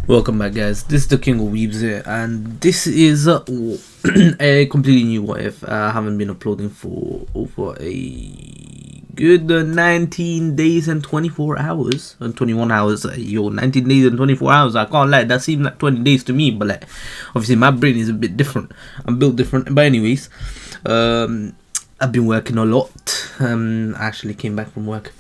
Welcome back, guys. This is the King of Weebs here, and this is a completely new What If. I haven't been uploading for over a good 19 days and 24 hours and 21 hours. 19 days and 24 hours. I can't lie, that seems like 20 days to me, but like, obviously my brain is a bit different. I'm built different. But anyways, I've been working a lot. I actually came back from work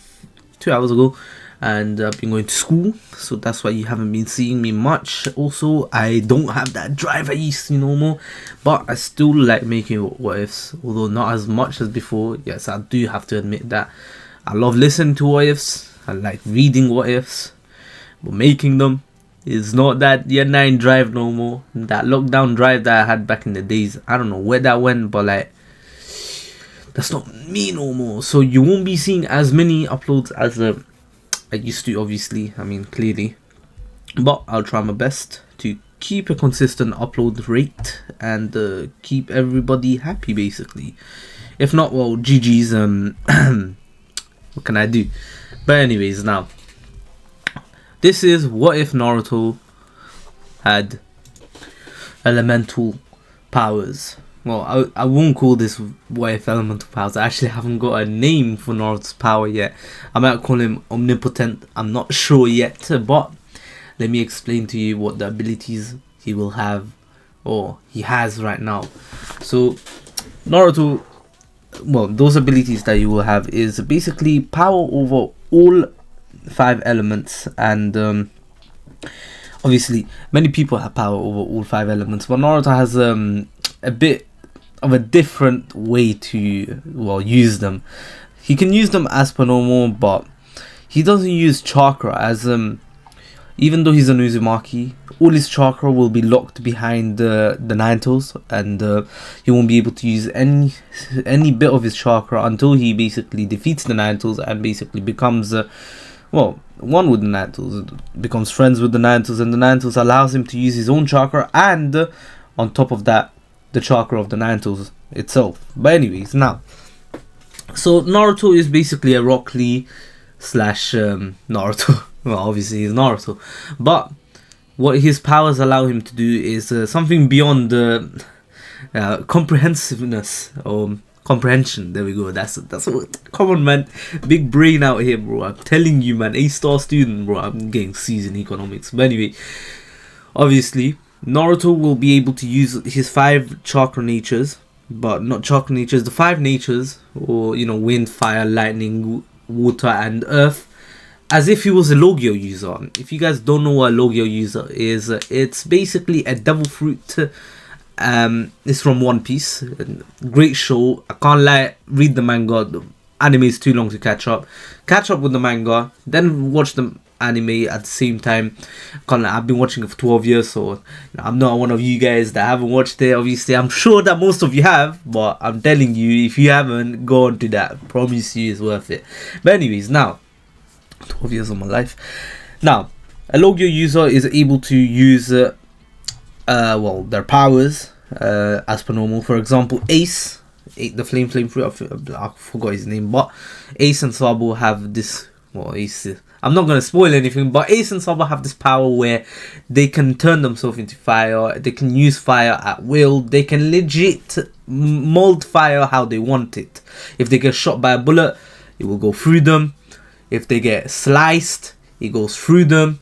2 hours ago. And I've been going to school, so that's why you haven't been seeing me much. Also, I don't have that drive I used to no more, but I still like making what ifs, although not as much as before. Yes, I do have to admit that I love listening to what ifs. I like reading what ifs, but making them is not that year 9 drive no more. That lockdown drive that I had back in the days, I don't know where that went, but like, that's not me no more. So you won't be seeing as many uploads as I used to, obviously, I mean, clearly, but I'll try my best to keep a consistent upload rate and keep everybody happy, basically. If not, well, GG's, what can I do? But anyways, now, this is what if Naruto had elemental powers. Well, I won't call this what if elemental powers. I actually haven't got a name for Naruto's power yet. I might call him omnipotent. I'm not sure yet. But let me explain to you what the abilities he will have, or he has right now. So Naruto, well, those abilities that you will have is basically power over all 5 elements. And obviously many people have power over all 5 elements. But Naruto has a bit of a different way to use them. He can use them as per normal, but he doesn't use chakra as even though he's an Uzumaki, all his chakra will be locked behind the Nine Tails, and he won't be able to use any bit of his chakra until he basically defeats the Nine Tails and basically becomes one with the Nine Tails, becomes friends with the Nine Tails, and the Nine Tails allows him to use his own chakra, and on top of that, the chakra of the Nine Tails itself. But anyways, now, so Naruto is basically a Rock Lee slash Naruto. Well, obviously he's Naruto, but what his powers allow him to do is something beyond comprehensiveness or comprehension. There we go. That's what common man, big brain out here, bro. I'm telling you, man, A-star student, bro. I'm getting C's in economics. But anyway, obviously Naruto will be able to use his 5 chakra natures, but not chakra natures, the 5 natures, or wind, fire, lightning, water, and earth, as if he was a Logio user. If you guys don't know what a Logio user is, it's basically a devil fruit. It's from One Piece. Great show. I can't lie, read the manga. The anime is too long to catch up. Catch up with the manga, then watch the anime at the same time. I've been watching it for 12 years, so I'm not one of you guys that haven't watched it. Obviously, I'm sure that most of you have, but I'm telling you, if you haven't, go on to that. I promise you it's worth it. But anyways, now, 12 years of my life. Now, a Logio user is able to use their powers as per normal. For example, Ace, the flame fruit, I forgot his name, but Ace and Sabo have this, I'm not going to spoil anything, but Ace and Sabo have this power where they can turn themselves into fire. They can use fire at will. They can legit mold fire how they want it. If they get shot by a bullet, it will go through them. If they get sliced, it goes through them.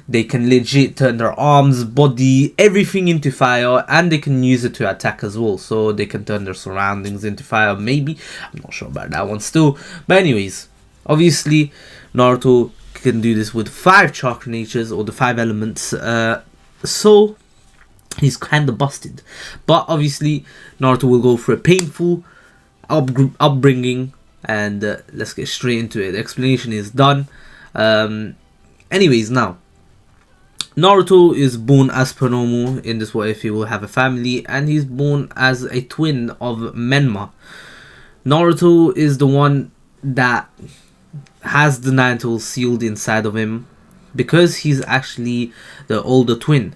They can legit turn their arms, body, everything into fire, and they can use it to attack as well. So they can turn their surroundings into fire, maybe. I'm not sure about that one still. But anyways, obviously, Naruto can do this with 5 chakra natures, or the 5 elements. So he's kind of busted. But obviously, Naruto will go for a painful upbringing, and let's get straight into it. The explanation is done. Anyways, now, Naruto is born as per normal in this what if he will have a family, and he's born as a twin of Menma. Naruto is the one that has the Nine Tails sealed inside of him. because he's actually the older twin.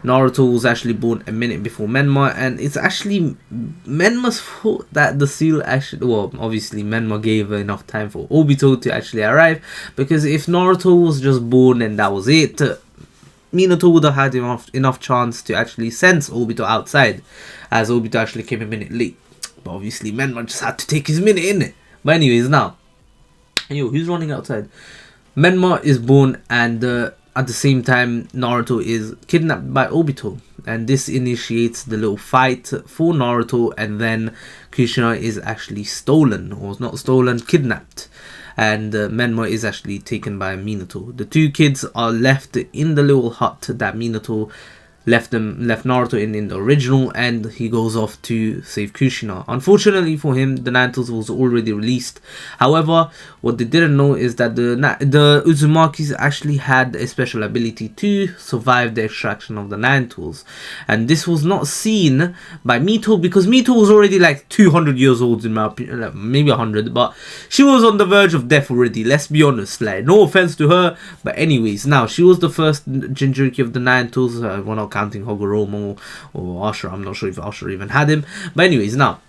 Naruto was actually born a minute before Menma, and it's actually Menma's fault that the seal actually, well, obviously Menma gave enough time for Obito to actually arrive, because if Naruto was just born and that was it, Minato would have had enough chance to actually sense Obito outside, as Obito actually came a minute late. But obviously Menma just had to take his minute, innit? But anyways, now, yo, who's running outside? Menma is born, and at the same time, Naruto is kidnapped by Obito, and this initiates the little fight for Naruto, and then Kushina is actually stolen, or not stolen, kidnapped, and Menma is actually taken by Minato. The two kids are left in the little hut that Minato left Naruto in the original, and he goes off to save Kushina. Unfortunately for him, the Ninetales was already released. However, what they didn't know is that the Uzumakis actually had a special ability to survive the extraction of the Ninetales, and this was not seen by Mito, because Mito was already like 200 years old in my opinion, like maybe 100, but she was on the verge of death already, let's be honest. Like, no offense to her, but anyways, now she was the first Jinchuriki of the Ninetales. We're not counting Hagoromo or Ashura. I'm not sure if Ashura even had him, but anyways, now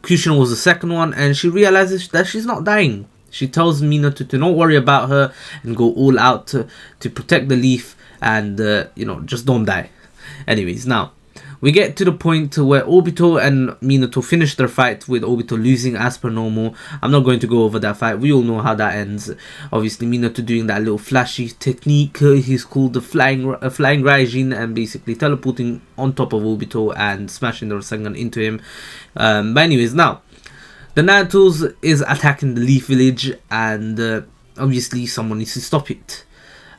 Kushina was the second one, and she realizes that she's not dying. She tells Minato to not worry about her and go all out to protect the leaf, and just don't die. Anyways, now we get to the point where Obito and Minato finish their fight, with Obito losing as per normal. I'm not going to go over that fight. We all know how that ends. Obviously, Minato doing that little flashy technique. He's called the flying Raijin, and basically teleporting on top of Obito and smashing the Rasengan into him. But anyways, now the Ninetales is attacking the Leaf Village, and obviously someone needs to stop it.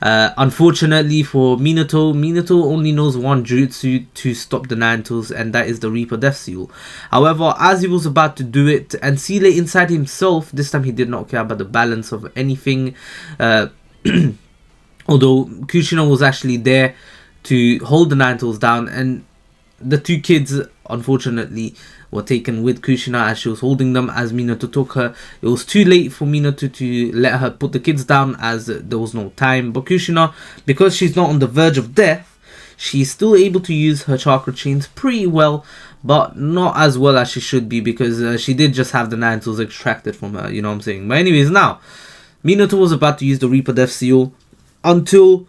Unfortunately for Minato only knows one jutsu to stop the Ninetales, and that is the Reaper Death Seal. However, as he was about to do it and seal it inside himself, this time he did not care about the balance of anything. Although Kushina was actually there to hold the Ninetales down, and the two kids unfortunately were taken with Kushina as she was holding them, as Minato took her. It was too late for Minato to let her put the kids down, as there was no time. But Kushina, because she's not on the verge of death, she's still able to use her chakra chains pretty well, but not as well as she should be, because she did just have the Ninetales extracted from her, you know what I'm saying. But anyways, now Minato was about to use the Reaper Death Seal until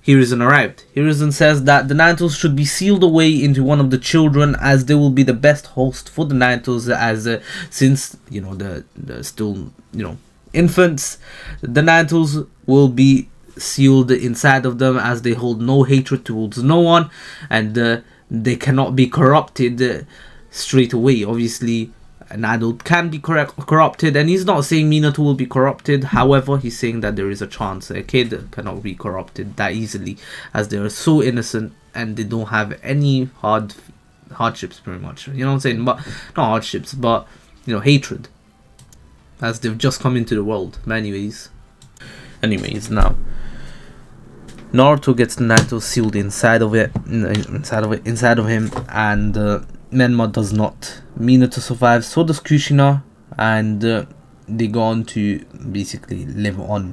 Hiruzen arrived. Hiruzen says that the Ninetales should be sealed away into one of the children, as they will be the best host for the Ninetales, as since they're still infants, the Ninetales will be sealed inside of them, as they hold no hatred towards no one, and they cannot be corrupted straight away. Obviously, an adult can be corrupted, and he's not saying Minato will be corrupted. However, he's saying that there is a chance a kid cannot be corrupted that easily, as they are so innocent and they don't have any hardships, pretty much. You know what I'm saying? But not hardships, but hatred, as they've just come into the world. But anyways, now Naruto gets the Naruto sealed inside of him, and Menma does not. Minato survives, so does Kushina, and they go on to basically live on.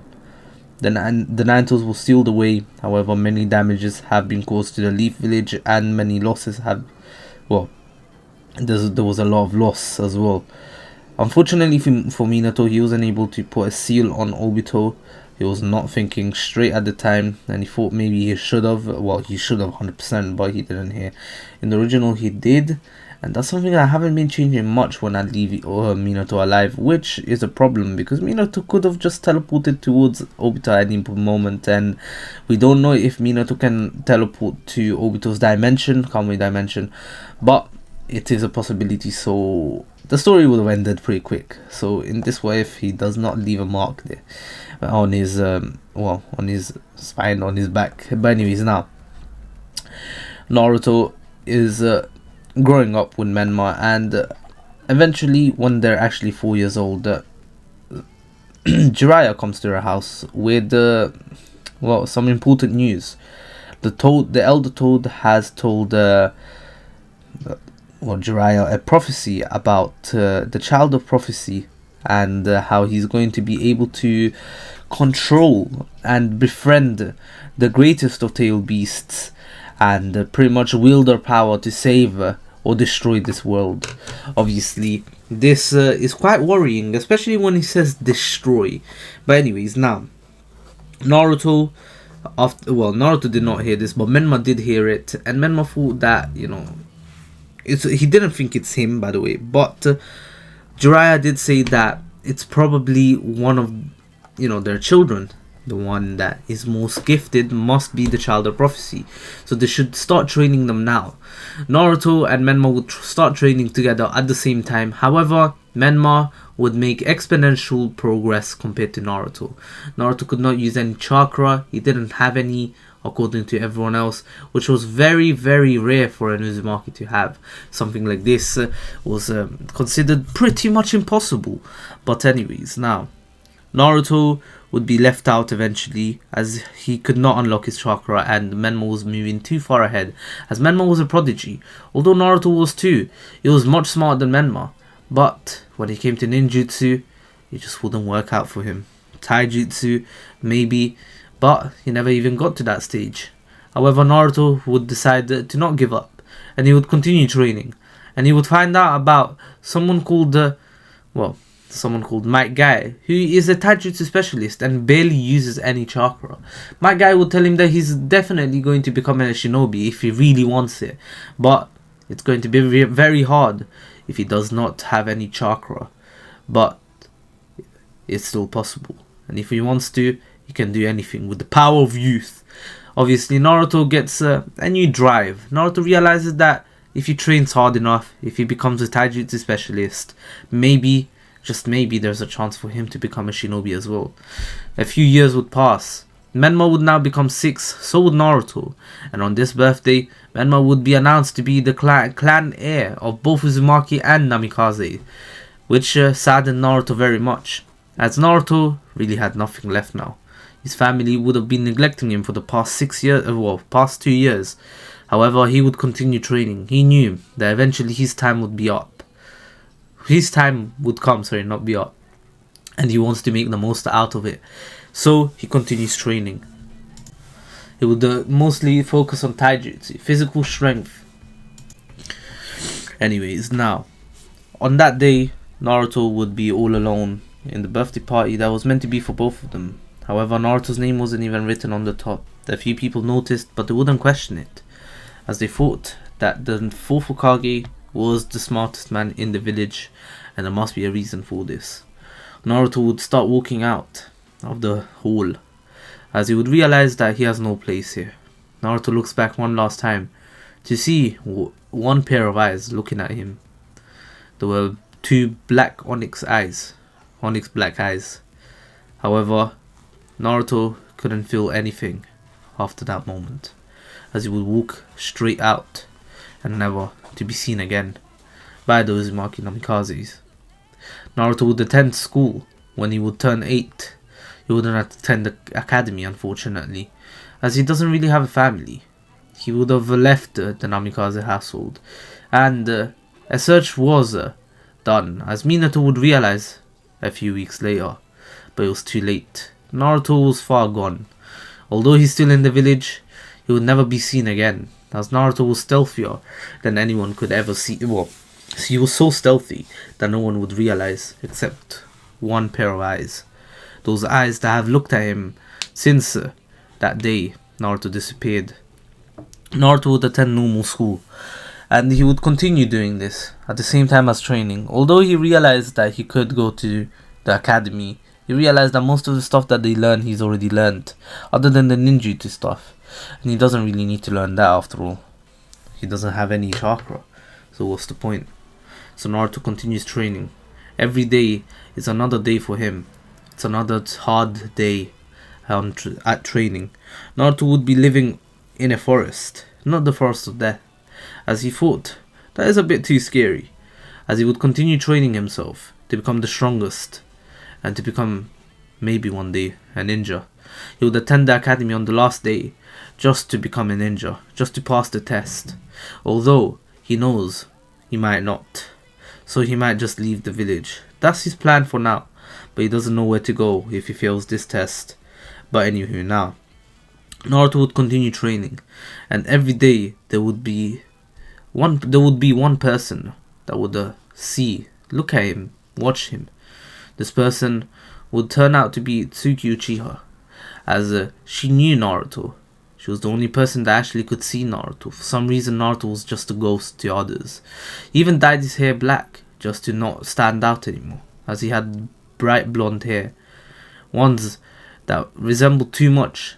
The Ninetales were sealed away. However, many damages have been caused to the Leaf Village, and many losses have. Well, there was a lot of loss as well. Unfortunately for Minato, he wasn't able to put a seal on Obito. He was not thinking straight at the time, and he thought maybe he should have. Well, he should have 100%, but he didn't hear. In the original, he did, and that's something I haven't been changing much when I leave Minato alive, which is a problem, because Minato could have just teleported towards Obito at any moment, and we don't know if Minato can teleport to Obito's dimension, Kamui dimension, but it is a possibility, so the story would have ended pretty quick. So in this way, if he does not leave a mark there on his on his spine, on his back. But anyways, now Naruto is growing up with Menma, and eventually when they're actually 4 years old, Jiraiya comes to her house with some important news. The elder Toad has told Jiraiya a prophecy about the child of prophecy, and how he's going to be able to control and befriend the greatest of tail beasts, and pretty much wield their power to save or destroy this world. Obviously, this is quite worrying, especially when he says destroy. But anyways, now Naruto, Naruto did not hear this, but Menma did hear it, and Menma thought that, he didn't think it's him, by the way, but Jiraiya did say that it's probably one of, their children. The one that is most gifted must be the child of prophecy. So they should start training them now. Naruto and Menma would start training together at the same time. However, Menma would make exponential progress compared to Naruto. Naruto could not use any chakra. He didn't have any, according to everyone else, which was very, very rare for an Uzumaki to have. Something like this was considered pretty much impossible. But anyways, now Naruto would be left out eventually, as he could not unlock his chakra, and Menma was moving too far ahead, as Menma was a prodigy. Although Naruto was too, he was much smarter than Menma, but when it came to ninjutsu, it just wouldn't work out for him. Taijutsu, maybe, but he never even got to that stage. However, Naruto would decide to not give up, and he would continue training, and he would find out about someone called Might Guy, who is a taijutsu specialist and barely uses any chakra. Might Guy would tell him that he's definitely going to become a shinobi if he really wants it, but it's going to be very hard if he does not have any chakra. But it's still possible, and if he wants to, he can do anything with the power of youth. Obviously, Naruto gets a new drive. Naruto realizes that if he trains hard enough, if he becomes a taijutsu specialist, maybe, just maybe, there's a chance for him to become a shinobi as well. A few years would pass. Menma would now become 6, so would Naruto. And on this birthday, Menma would be announced to be the clan heir of both Uzumaki and Namikaze, which saddened Naruto very much, as Naruto really had nothing left now. His family would have been neglecting him for the past 2 years. However, he would continue training. He knew that eventually his time would be up. His time would come, not be up. And he wants to make the most out of it. So he continues training. He would mostly focus on taijutsu, physical strength. Anyways, now, on that day, Naruto would be all alone in the birthday party that was meant to be for both of them. However, Naruto's name wasn't even written on the top. A few people noticed, but they wouldn't question it, as they thought that the 4th Hokage was the smartest man in the village, and there must be a reason for this. Naruto would start walking out of the hall, as he would realize that he has no place here. Naruto looks back one last time to see one pair of eyes looking at him. There were 2 black onyx black eyes. However, Naruto couldn't feel anything after that moment, as he would walk straight out and never to be seen again by those Uzumaki Namikazes. Naruto would attend school when he would turn 8. He wouldn't attend the academy, unfortunately, as he doesn't really have a family. He would have left the Namikaze household, and a search was done, as Minato would realize a few weeks later, but it was too late. Naruto was far gone. Although he's still in the village, he would never be seen again, as Naruto was stealthier than anyone could ever see. Well, he was so stealthy that no one would realize except one pair of eyes. Those eyes that have looked at him since that day Naruto disappeared. Naruto would attend normal school, and he would continue doing this at the same time as training. Although he realized that he could go to the academy, he realized that most of the stuff that they learn he's already learned, other than the ninjutsu stuff. And he doesn't really need to learn that after all. He doesn't have any chakra, so what's the point? So Naruto continues training. Every day is another day for him. It's another hard day at training. Naruto would be living in a forest, not the forest of death, as he thought that is a bit too scary, as he would continue training himself to become the strongest, and to become, maybe one day, a ninja. He would attend the academy on the last day, just to become a ninja, just to pass the test. Although, he knows he might not, so he might just leave the village. That's his plan for now. but he doesn't know where to go if he fails this test. But anywho, now Naruto would continue training, and every day there would be one person that would look at him, watch him. This person would turn out to be Tsuki Uchiha, as she knew Naruto. She was the only person that actually could see Naruto. For some reason, Naruto was just a ghost to others. He even dyed his hair black just to not stand out anymore, as he had bright blonde hair, ones that resembled too much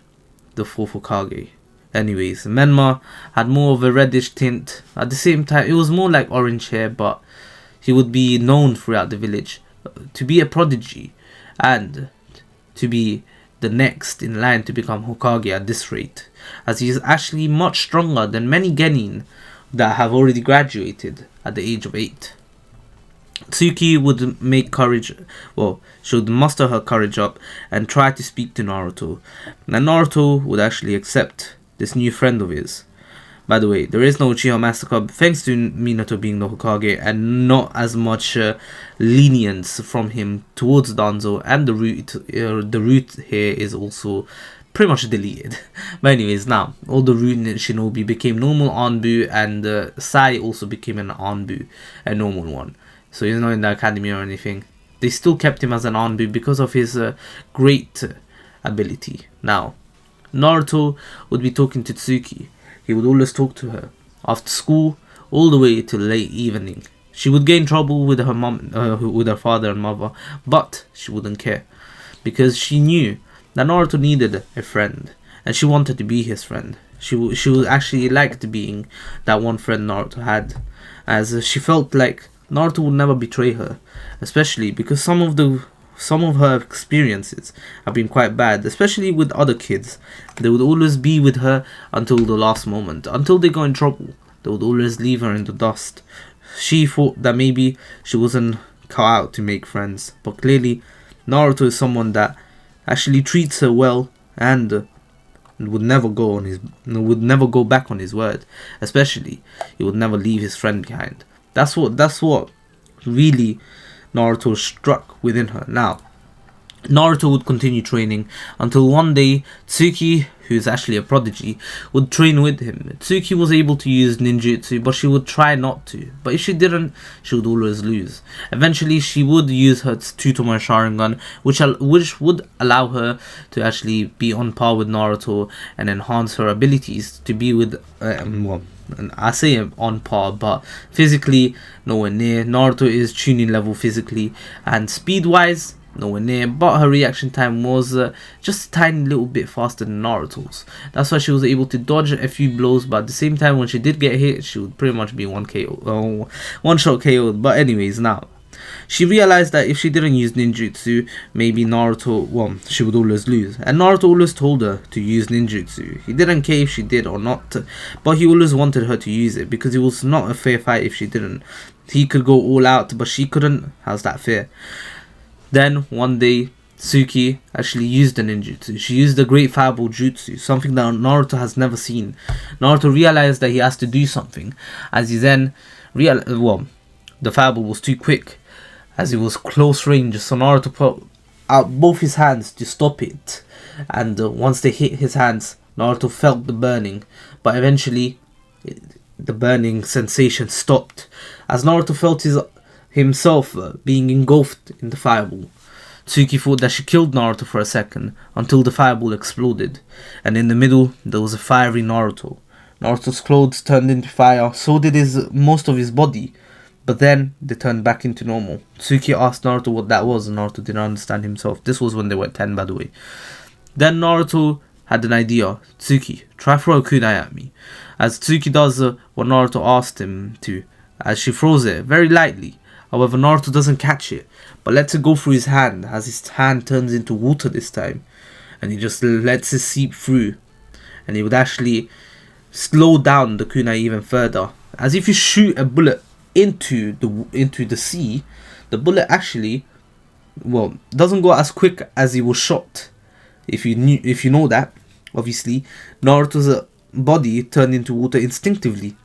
the fourth Hokage. Anyways, Menma had more of a reddish tint. At the same time, it was more like orange hair, but he would be known throughout the village to be a prodigy and to be the next in line to become Hokage at this rate, as he is actually much stronger than many genin that have already graduated at the age of 8. Tsuki would she would muster her courage up and try to speak to Naruto, and Naruto would actually accept this new friend of his. By the way, there is no Uchiha Massacre thanks to Minato being the Hokage, and not as much lenience from him towards Danzo, and the root here is also pretty much deleted. But anyways, now all the root shinobi became normal Anbu, and Sai also became an Anbu, a normal one. So he's not in the academy or anything. They still kept him as an Anbu because of his great ability. Now, Naruto would be talking to Tsuki. He would always talk to her after school, all the way till late evening. She would get in trouble with her mom, with her father and mother, but she wouldn't care because she knew that Naruto needed a friend, and she wanted to be his friend. She would actually liked being that one friend Naruto had, as she felt like Naruto would never betray her, especially because some of her experiences have been quite bad, especially with other kids. They would always be with her until the last moment. Until they got in trouble, they would always leave her in the dust. She thought that maybe she wasn't cut out to make friends, but clearly Naruto is someone that actually treats her well and would never go back on his word. Especially, he would never leave his friend behind. That's what really Naruto struck within her. Now, Naruto would continue training until one day Tsuki, who is actually a prodigy, would train with him. Tsuki was able to use ninjutsu, but she would try not to. But if she didn't, she would always lose. Eventually, she would use her Tsutomu Sharingan, which would allow her to actually be on par with Naruto and enhance her abilities to be with, and I say on par, but physically nowhere near. Naruto is tuning level physically, and speed wise nowhere near, but her reaction time was just a tiny little bit faster than Naruto's. That's why she was able to dodge a few blows, but at the same time when she did get hit, she would pretty much be one shot KO'd. But anyways, now she realized that if she didn't use ninjutsu, maybe she would always lose. And Naruto always told her to use ninjutsu. He didn't care if she did or not, but he always wanted her to use it because it was not a fair fight if she didn't. He could go all out, but she couldn't. How's that fair? Then one day, Tsuki actually used the ninjutsu. She used the Great Fireball Jutsu, something that Naruto has never seen. Naruto realized that he has to do something, as he then the fireball was too quick, as it was close range, so Naruto put out both his hands to stop it. And once they hit his hands, Naruto felt the burning, but eventually the burning sensation stopped, as Naruto felt himself being engulfed in the fireball. Tsuki thought that she killed Naruto for a second, until the fireball exploded, and in the middle there was a fiery Naruto. Naruto's clothes turned into fire, so did most of his body, but then they turned back into normal. Tsuki asked Naruto what that was, and Naruto didn't understand himself. This was when they were 10, by the way. Then Naruto had an idea. Tsuki, try throw a kunai at me. As Tsuki does what Naruto asked him to, as she throws it very lightly. However, Naruto doesn't catch it, but lets it go through his hand, as his hand turns into water this time. And he just lets it seep through. And he would actually slow down the kunai even further. As if you shoot a bullet into the sea, the bullet actually, doesn't go as quick as he was shot. If you know that, obviously, Naruto's body turned into water instinctively.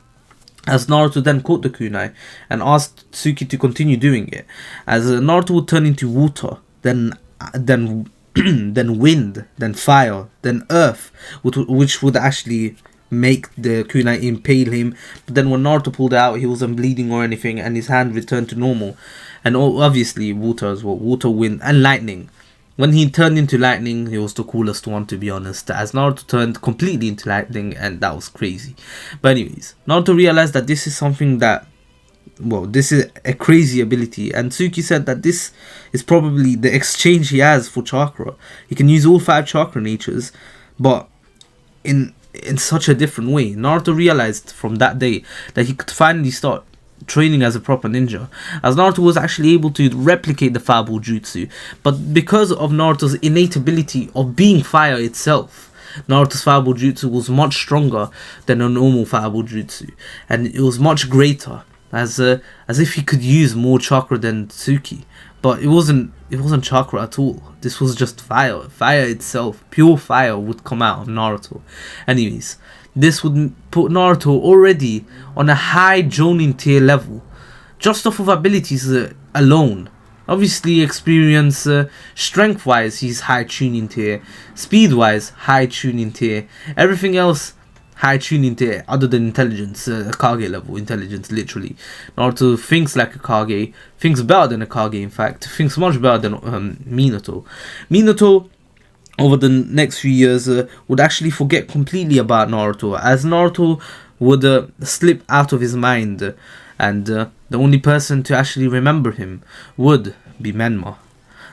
As Naruto then caught the kunai and asked Tsuki to continue doing it, as Naruto would turn into water then then wind, then fire, then earth, which would actually make the kunai impale him. But then when Naruto pulled it out, he wasn't bleeding or anything, and his hand returned to normal. And obviously water as well, water, wind, and lightning. When he turned into lightning, he was the coolest one, to be honest, as Naruto turned completely into lightning, and that was crazy. But anyways, Naruto realized that this is something that, well, this is a crazy ability, and Tsuki said that this is probably the exchange he has for chakra. He can use all 5 chakra natures, but in such a different way. Naruto realized from that day that he could finally start training as a proper ninja, as Naruto was actually able to replicate the fireball jutsu. But because of Naruto's innate ability of being fire itself, Naruto's fireball jutsu was much stronger than a normal fireball jutsu, and it was much greater, as if he could use more chakra than Tsuki. But it wasn't chakra at all. This was just fire. Fire itself, pure fire, would come out of Naruto. Anyways, this would put Naruto already on a high Jonin tier level, just off of abilities alone. Obviously, experience, strength-wise, he's high tuning tier. Speed-wise, high tuning tier. Everything else, high tuning tier, other than intelligence, Kage level intelligence, literally. Naruto thinks like a Kage, thinks better than a Kage, in fact, thinks much better than Minato. Minato, over the next few years, would actually forget completely about Naruto, as Naruto would slip out of his mind, and the only person to actually remember him would be Menma.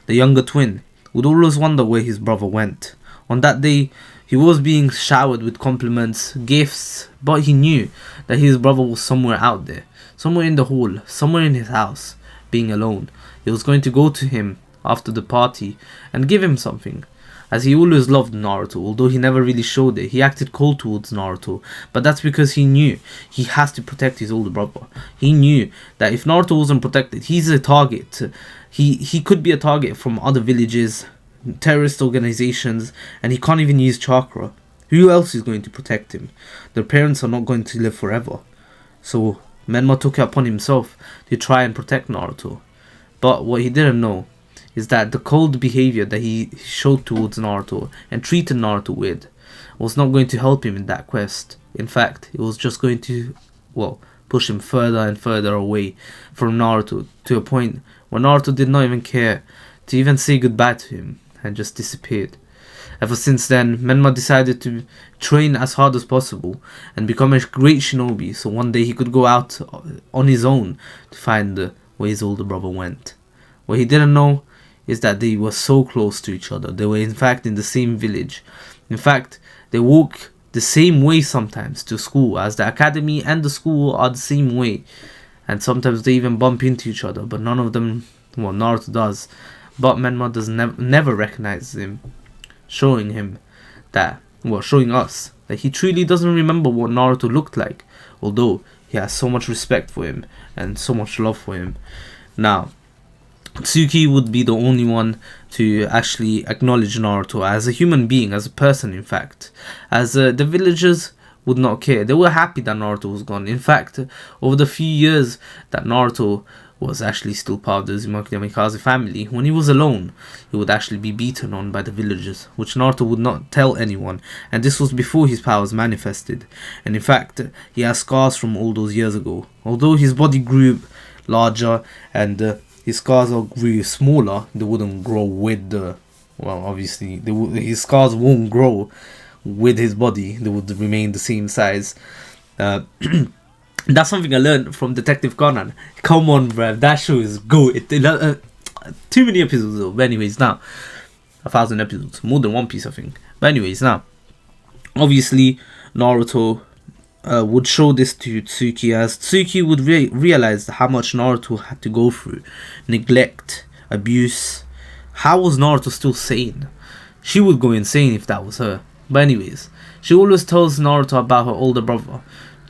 The younger twin would always wonder where his brother went. On that day, he was being showered with compliments, gifts, but he knew that his brother was somewhere out there, somewhere in the hall, somewhere in his house, being alone. He was going to go to him after the party and give him something, as he always loved Naruto. Although he never really showed it, he acted cold towards Naruto, but that's because he knew he has to protect his older brother. He knew that if Naruto wasn't protected, he's a target. He could be a target from other villages, terrorist organizations, and he can't even use chakra. Who else is going to protect him? Their parents are not going to live forever. So Menma took it upon himself to try and protect Naruto. But what he didn't know is that the cold behavior that he showed towards Naruto and treated Naruto with was not going to help him in that quest. In fact, it was just going to, well, push him further and further away from Naruto, to a point where Naruto did not even care to even say goodbye to him, and just disappeared. Ever since then, Menma decided to train as hard as possible and become a great shinobi, so one day he could go out on his own to find where his older brother went. What he didn't know is that they were so close to each other. They were in fact in the same village. In fact, they walk the same way sometimes to school, as the academy and the school are the same way. And sometimes they even bump into each other, but none of them, well, Naruto does, but Menma does never recognize him, showing him that, well, showing us that he truly doesn't remember what Naruto looked like, although he has so much respect for him and so much love for him. Now, Tsuki would be the only one to actually acknowledge Naruto as a human being, as a person, in fact, as the villagers would not care. They were happy that Naruto was gone. In fact, over the few years that Naruto was actually still part of the Uzumaki Namikaze family, when he was alone, he would actually be beaten on by the villagers, which Naruto would not tell anyone, and this was before his powers manifested. And in fact, he has scars from all those years ago. Although his body grew larger and his scars grew smaller, they wouldn't grow with the, well, obviously his scars won't grow with his body, they would remain the same size. That's something I learned from Detective Conan. Come on, bruv, that show is good. Too many episodes though. But anyways, now 1,000 episodes, more than One Piece, I think. But anyways, now obviously Naruto would show this to Tsuki, as Tsuki would realize how much Naruto had to go through. Neglect, abuse. How was Naruto still sane? She would go insane if that was her. But anyways, she always tells Naruto about her older brother,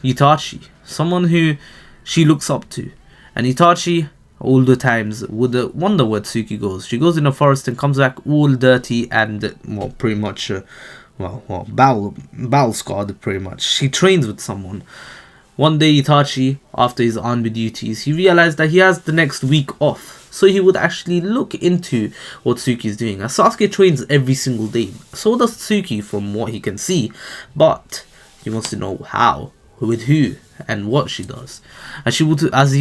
Itachi, someone who she looks up to. And Itachi, all the times, would wonder where Tsuki goes. She goes in the forest and comes back all dirty and, well, pretty much, battle scarred, pretty much. She trains with someone. One day Itachi, after his army duties, he realized that he has the next week off, so he would actually look into what Tsuki is doing. As Sasuke trains every single day, so does Tsuki from what he can see, but he wants to know how, with who, and what she does. As he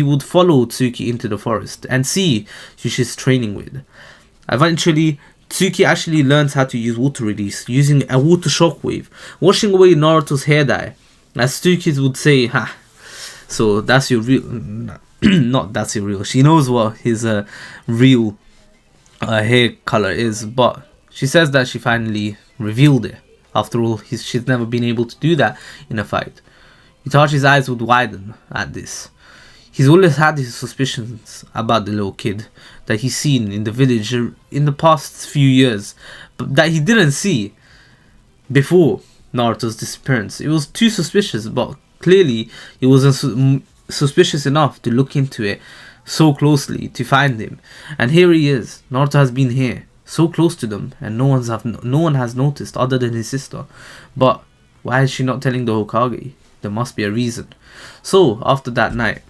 would follow Tsuki into the forest and see who she's training with. Eventually, Tsuki actually learns how to use water release using a water shockwave, washing away Naruto's hair dye. As Tsuki would say, ha, so that's your real... not that's your real. She knows what his real hair color is, but she says that she finally revealed it. After all, she's never been able to do that in a fight. Itachi's eyes would widen at this. He's always had his suspicions about the little kid that he's seen in the village in the past few years, but that he didn't see before Naruto's disappearance. It was too suspicious, but clearly he wasn't suspicious enough to look into it so closely to find him. And here he is. Naruto has been here, so close to them, and no one has noticed other than his sister. But why is she not telling the Hokage? There must be a reason. So after that night,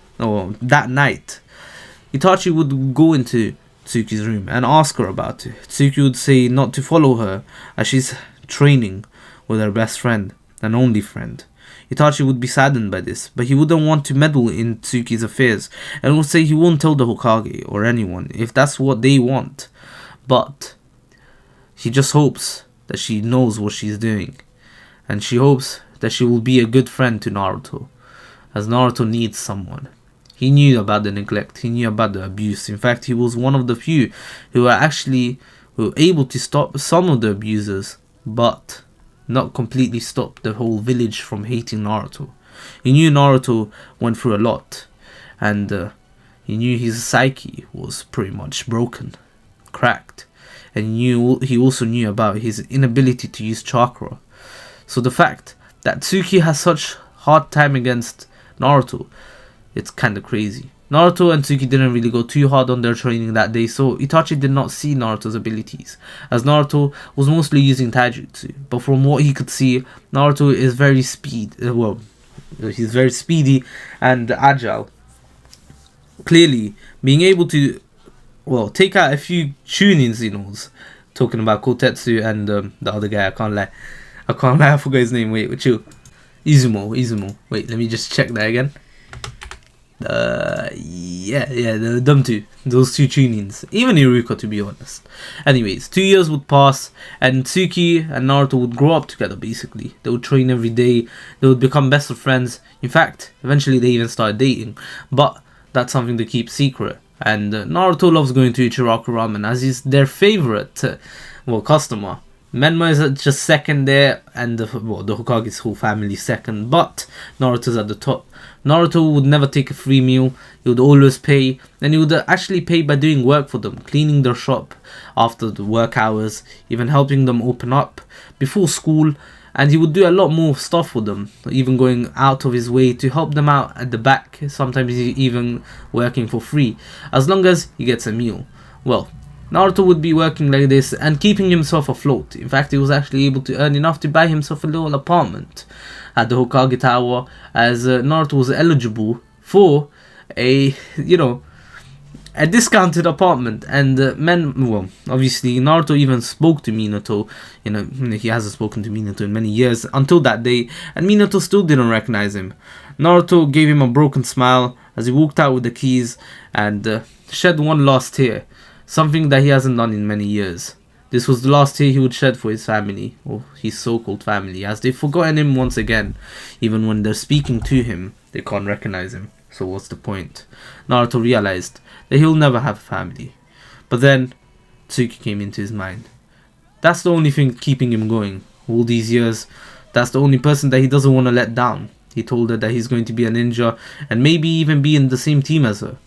Itachi would go into Tsuki's room and ask her about it. Tsuki would say not to follow her as she's training with her best friend and only friend. Itachi would be saddened by this, but he wouldn't want to meddle in Tsuki's affairs and would say he won't tell the Hokage or anyone if that's what they want. But he just hopes that she knows what she's doing, and she hopes that she will be a good friend to Naruto, as Naruto needs someone. He knew about the neglect, he knew about the abuse. In fact, he was one of the few who were able to stop some of the abusers, but not completely stop the whole village from hating Naruto. He knew Naruto went through a lot, and he knew his psyche was pretty much broken, cracked, and he also knew about his inability to use chakra. So the fact that Tsuki has such hard time against Naruto, it's kinda crazy. Naruto and Tsuki didn't really go too hard on their training that day, so Itachi did not see Naruto's abilities, as Naruto was mostly using taijutsu. But from what he could see, Naruto is he's very speedy and agile. Clearly, being able to, take out a few Chunin Xenos, talking about Kotetsu and the other guy, I can't lie, I forgot his name, wait, chill. Izumo, wait, let me just check that again. Them two, those two tunings, even Iruka, to be honest. Anyways, 2 years would pass and Tsuki and Naruto would grow up together. Basically, they would train every day, they would become best of friends. In fact, eventually they even started dating, but that's something to keep secret. And Naruto loves going to Ichiraku Ramen as he's their favorite customer. Menma is just second there, and the Hokage's whole family second, but Naruto's at the top. Naruto would never take a free meal, he would always pay, and he would actually pay by doing work for them, cleaning their shop after the work hours, even helping them open up before school, and he would do a lot more stuff for them, even going out of his way to help them out at the back, sometimes even working for free, as long as he gets a meal. Well, Naruto would be working like this and keeping himself afloat. In fact, he was actually able to earn enough to buy himself a little apartment at the Hokage Tower, as Naruto was eligible for a discounted apartment. And obviously Naruto even spoke to Minato. He hasn't spoken to Minato in many years until that day, and Minato still didn't recognize him. Naruto gave him a broken smile as he walked out with the keys and shed one last tear. Something that he hasn't done in many years. This was the last tear he would shed for his family, or his so-called family, as they've forgotten him once again. Even when they're speaking to him, they can't recognize him. So what's the point? Naruto realized that he'll never have a family. But then, Tsuki came into his mind. That's the only thing keeping him going. All these years, that's the only person that he doesn't want to let down. He told her that he's going to be a ninja, and maybe even be in the same team as her.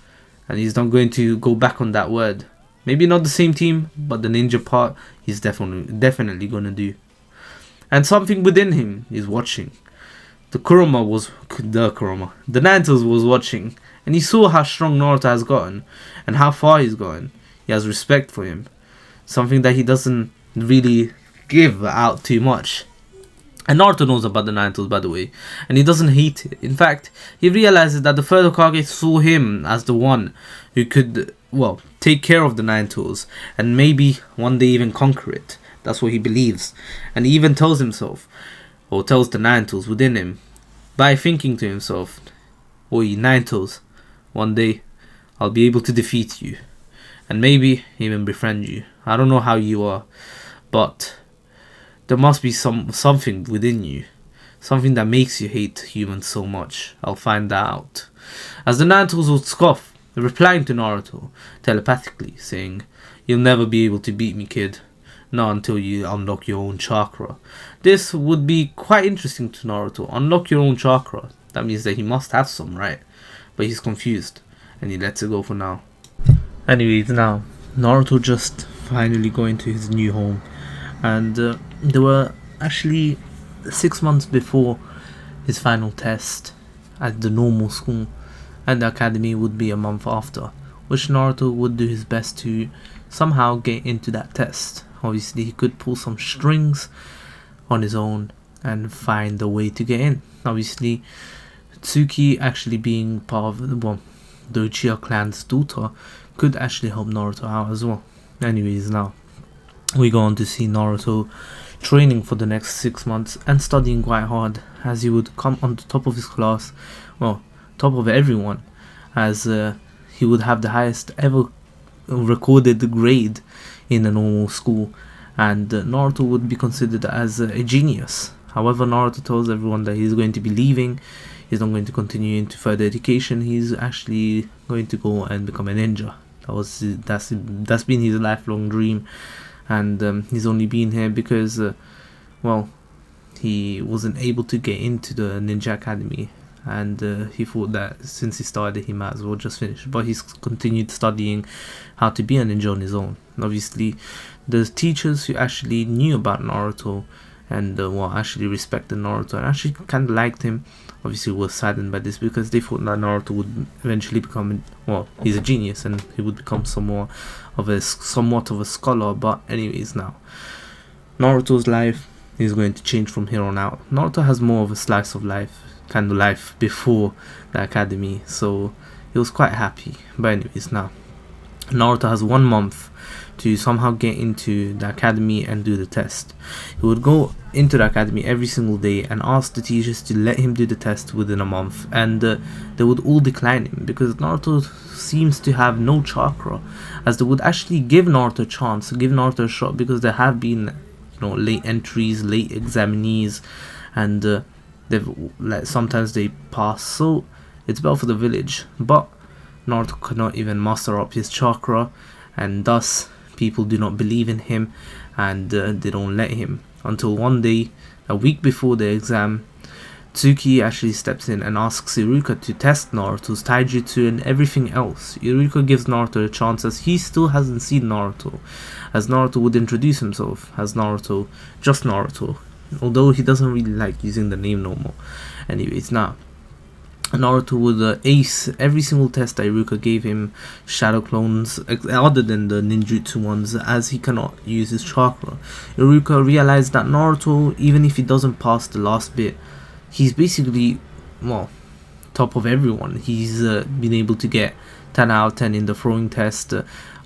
And he's not going to go back on that word. Maybe not the same team, but the ninja part he's definitely gonna do. And something within him is watching. The Naruto was watching, and he saw how strong Naruto has gotten and how far he's gotten. He has respect for him, something that he doesn't really give out too much. And Naruto knows about the Nine Tails, by the way, and he doesn't hate it. In fact, he realizes that the third Hokage saw him as the one who could, well, take care of the Nine Tails, and maybe one day even conquer it. That's what he believes. And he even tells himself, or tells the Nine Tails within him, by thinking to himself, "Oi, Nine Tails, one day I'll be able to defeat you, and maybe even befriend you. I don't know how you are, but there must be something within you, something that makes you hate humans so much. I'll find that out." As the Nine Tails would scoff, replying to Naruto telepathically, saying, "You'll never be able to beat me, kid. Not until you unlock your own chakra." This would be quite interesting to Naruto. Unlock your own chakra. That means that he must have some, right? But he's confused, and he lets it go for now. Anyways, now, Naruto just finally going to his new home. And they were actually 6 months before his final test at the normal school, and the academy would be a month after, which Naruto would do his best to somehow get into that test. Obviously, he could pull some strings on his own and find a way to get in. Obviously, Tsuki actually being part of the Uchiha clan's daughter could actually help Naruto out as well. Anyways, now we go on to see Naruto training for the next 6 months and studying quite hard, as he would come on the top of his class, well, top of everyone, as he would have the highest ever recorded grade in a normal school, and Naruto would be considered as a genius. However, Naruto tells everyone that he's going to be leaving. He's not going to continue into further education. He's actually going to go and become a ninja. That's been his lifelong dream, and he's only been here because well, he wasn't able to get into the ninja academy, and he thought that since he started, he might as well just finish. But he's continued studying how to be a ninja on his own. Obviously, the teachers who actually knew about Naruto and actually respected Naruto and actually kind of liked him, obviously were saddened by this, because they thought that Naruto would eventually become, he's a genius and he would become somewhat of a scholar. But anyways, now Naruto's life is going to change from here on out. Naruto has more of a slice of life, kind of life before the academy, so he was quite happy. But anyways, now Naruto has 1 month to somehow get into the academy and do the test. He would go into the academy every single day and ask the teachers to let him do the test within a month, and they would all decline him because Naruto seems to have no chakra, as they would actually give Naruto a chance, give Naruto a shot, because there have been late entries, late examinees, and sometimes they pass, so it's better for the village. But Naruto could not even muster up his chakra, and thus people do not believe in him, and they don't let him, until one day, a week before the exam, Tsuki actually steps in and asks Iruka to test Naruto's taijutsu and everything else. Iruka gives Naruto a chance, as he still hasn't seen Naruto, as Naruto would introduce himself as Naruto, just Naruto, although he doesn't really like using the name no more. Anyways, now Naruto would ace every single test that Iruka gave him, shadow clones, other than the ninjutsu ones, as he cannot use his chakra. Iruka realized that Naruto, even if he doesn't pass the last bit, he's basically, top of everyone. He's been able to get 10 out of 10 in the throwing test,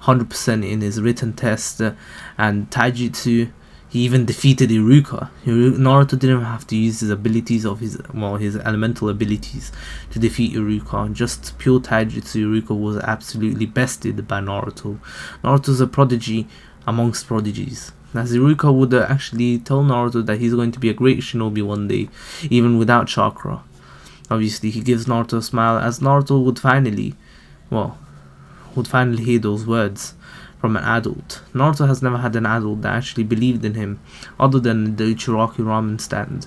100% in his written test, and taijutsu. He even defeated Iruka. Naruto didn't have to use his abilities of his elemental abilities to defeat Iruka. Just pure taijutsu, Iruka was absolutely bested by Naruto. Naruto's a prodigy amongst prodigies, as Iruka would actually tell Naruto that he's going to be a great shinobi one day, even without chakra. Obviously, he gives Naruto a smile, as Naruto would finally hear those words from an adult. Naruto has never had an adult that actually believed in him, other than the Ichiraki ramen stand.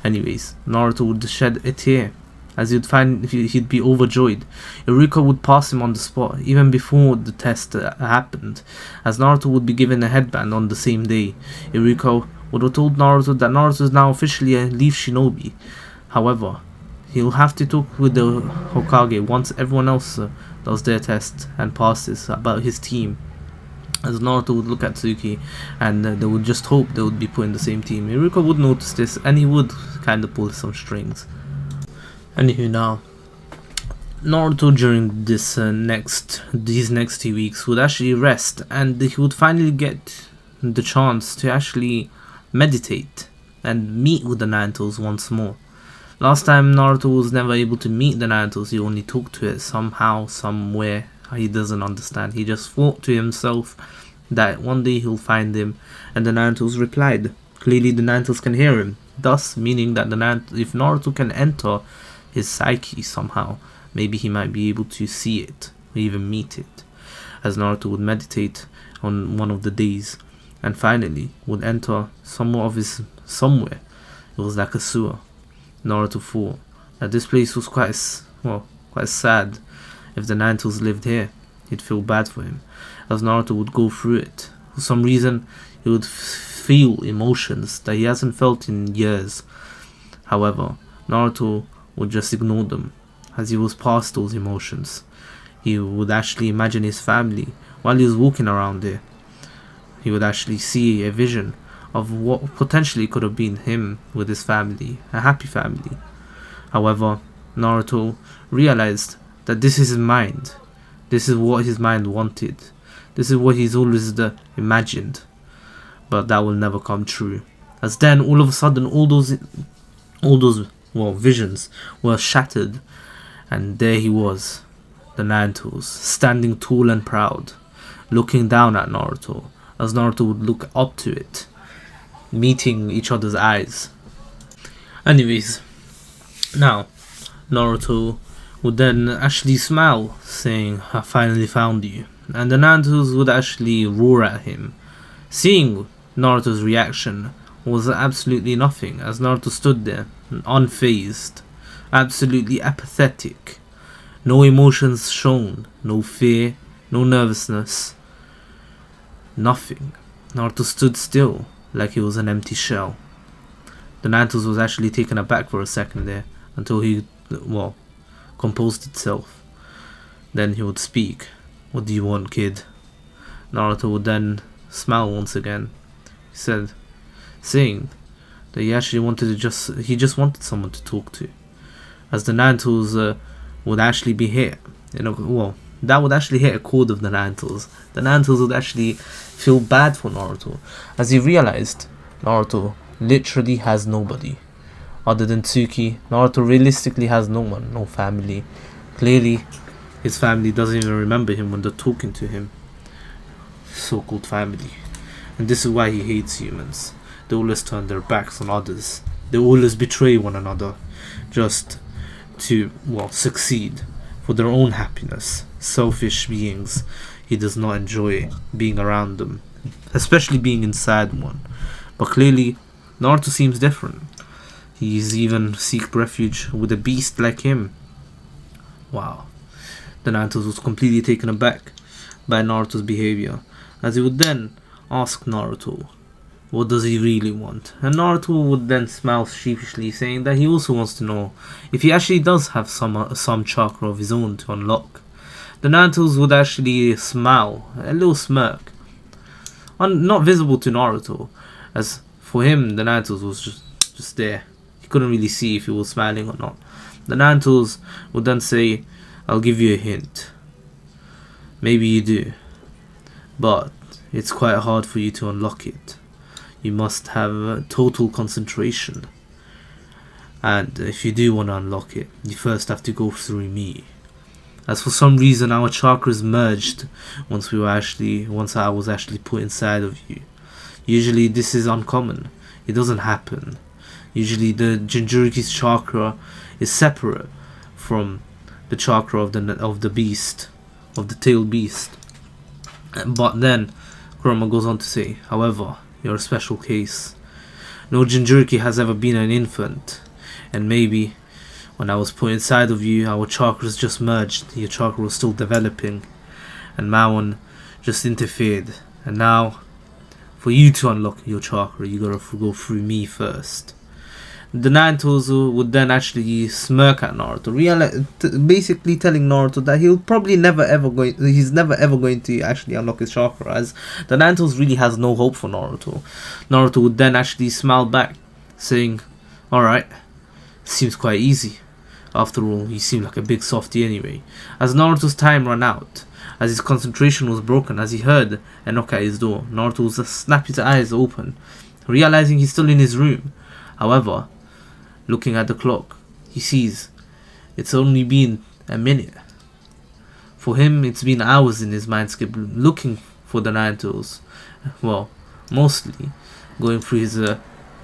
Anyways, Naruto would shed a tear, as he'd be overjoyed. Iruka would pass him on the spot, even before the test happened, as Naruto would be given a headband on the same day. Iruka would have told Naruto that Naruto is now officially a Leaf Shinobi. However, he'll have to talk with the Hokage once everyone else does their test and passes about his team. as Naruto would look at Tsuki, and they would just hope they would be put in the same team. Iruka would notice this, and he would kind of pull some strings. Anywho, now Naruto during these next 2 weeks would actually rest, and he would finally get the chance to actually meditate and meet with the Narutos once more. Last time Naruto was never able to meet the Narutos, he only talked to it somehow, somewhere. He doesn't understand. He just thought to himself that one day he'll find him, and the Narutos replied. Clearly the Narutos can hear him, thus meaning that if Naruto can enter his psyche somehow, maybe he might be able to see it, or even meet it, as Naruto would meditate on one of the days, and finally would enter somewhere. It was like a sewer. Naruto thought that this place was quite sad. If the Narutos lived here, he'd feel bad for him, as Naruto would go through it. For some reason, he would feel emotions that he hasn't felt in years. However, Naruto would just ignore them, as he was past those emotions. He would actually imagine his family while he was walking around there. He would actually see a vision of what potentially could have been him with his family, a happy family. However, Naruto realized that this is his mind. This is what his mind wanted. This is what he's always imagined. But that will never come true. As then, all of a sudden, all those visions were shattered, and there he was, the Naruto, standing tall and proud, looking down at Naruto, as Naruto would look up to it, meeting each other's eyes. Anyways, now Naruto would then actually smile, saying, "I finally found you," and the Narutos would actually roar at him. Seeing Naruto's reaction was absolutely nothing, as Naruto stood there, unfazed, absolutely apathetic, no emotions shown, no fear, no nervousness, nothing. Naruto stood still, like he was an empty shell. The Naruto was actually taken aback for a second there, until he, composed itself. Then he would speak. "What do you want, kid?" Naruto would then smile once again. He said, saying that he actually just wanted someone to talk to, as the Narutos would actually be hit. That would actually hit a chord of the Narutos. The Narutos would actually feel bad for Naruto, as he realized Naruto literally has nobody. Other than Tsuki, Naruto realistically has no one, no family. Clearly, his family doesn't even remember him when they're talking to him. So-called family. And this is why he hates humans. They always turn their backs on others. They always betray one another, just to, succeed for their own happiness. Selfish beings. He does not enjoy being around them, especially being inside one. But clearly, Naruto seems different. He's even seek refuge with a beast like him. Wow. The Naruto was completely taken aback by Naruto's behavior, as he would then ask Naruto, what does he really want? And Naruto would then smile sheepishly, saying that he also wants to know if he actually does have some chakra of his own to unlock. The Naruto would actually smile, a little smirk, not visible to Naruto, as for him the Naruto was just there. He couldn't really see if he was smiling or not. The Naruto would then say, "I'll give you a hint. Maybe you do, but it's quite hard for you to unlock it. You must have total concentration. And if you do want to unlock it, you first have to go through me. As for some reason our chakras merged once I was actually put inside of you. Usually this is uncommon. It doesn't happen. Usually the Jinchuriki's chakra is separate from the chakra of the beast, of the tailed beast." But then Kurama goes on to say, "However, you're a special case. No Jinchuriki has ever been an infant, and maybe when I was put inside of you, our chakras just merged. Your chakra was still developing, and my one just interfered. And now, for you to unlock your chakra, you gotta go through me first. The Nine Tails would then actually smirk at Naruto, basically telling Naruto that he's never ever going to actually unlock his chakra, as the Nine Tails really has no hope for Naruto. Naruto would then actually smile back, saying, "Alright, seems quite easy. After all, you seem like a big softy anyway." As Naruto's time ran out, as his concentration was broken, as he heard a knock at his door, Naruto would snap his eyes open, realizing he's still in his room. However, looking at the clock, he sees it's only been a minute. For him, it's been hours in his mindscape looking for the Nine Tails. Well, mostly going through his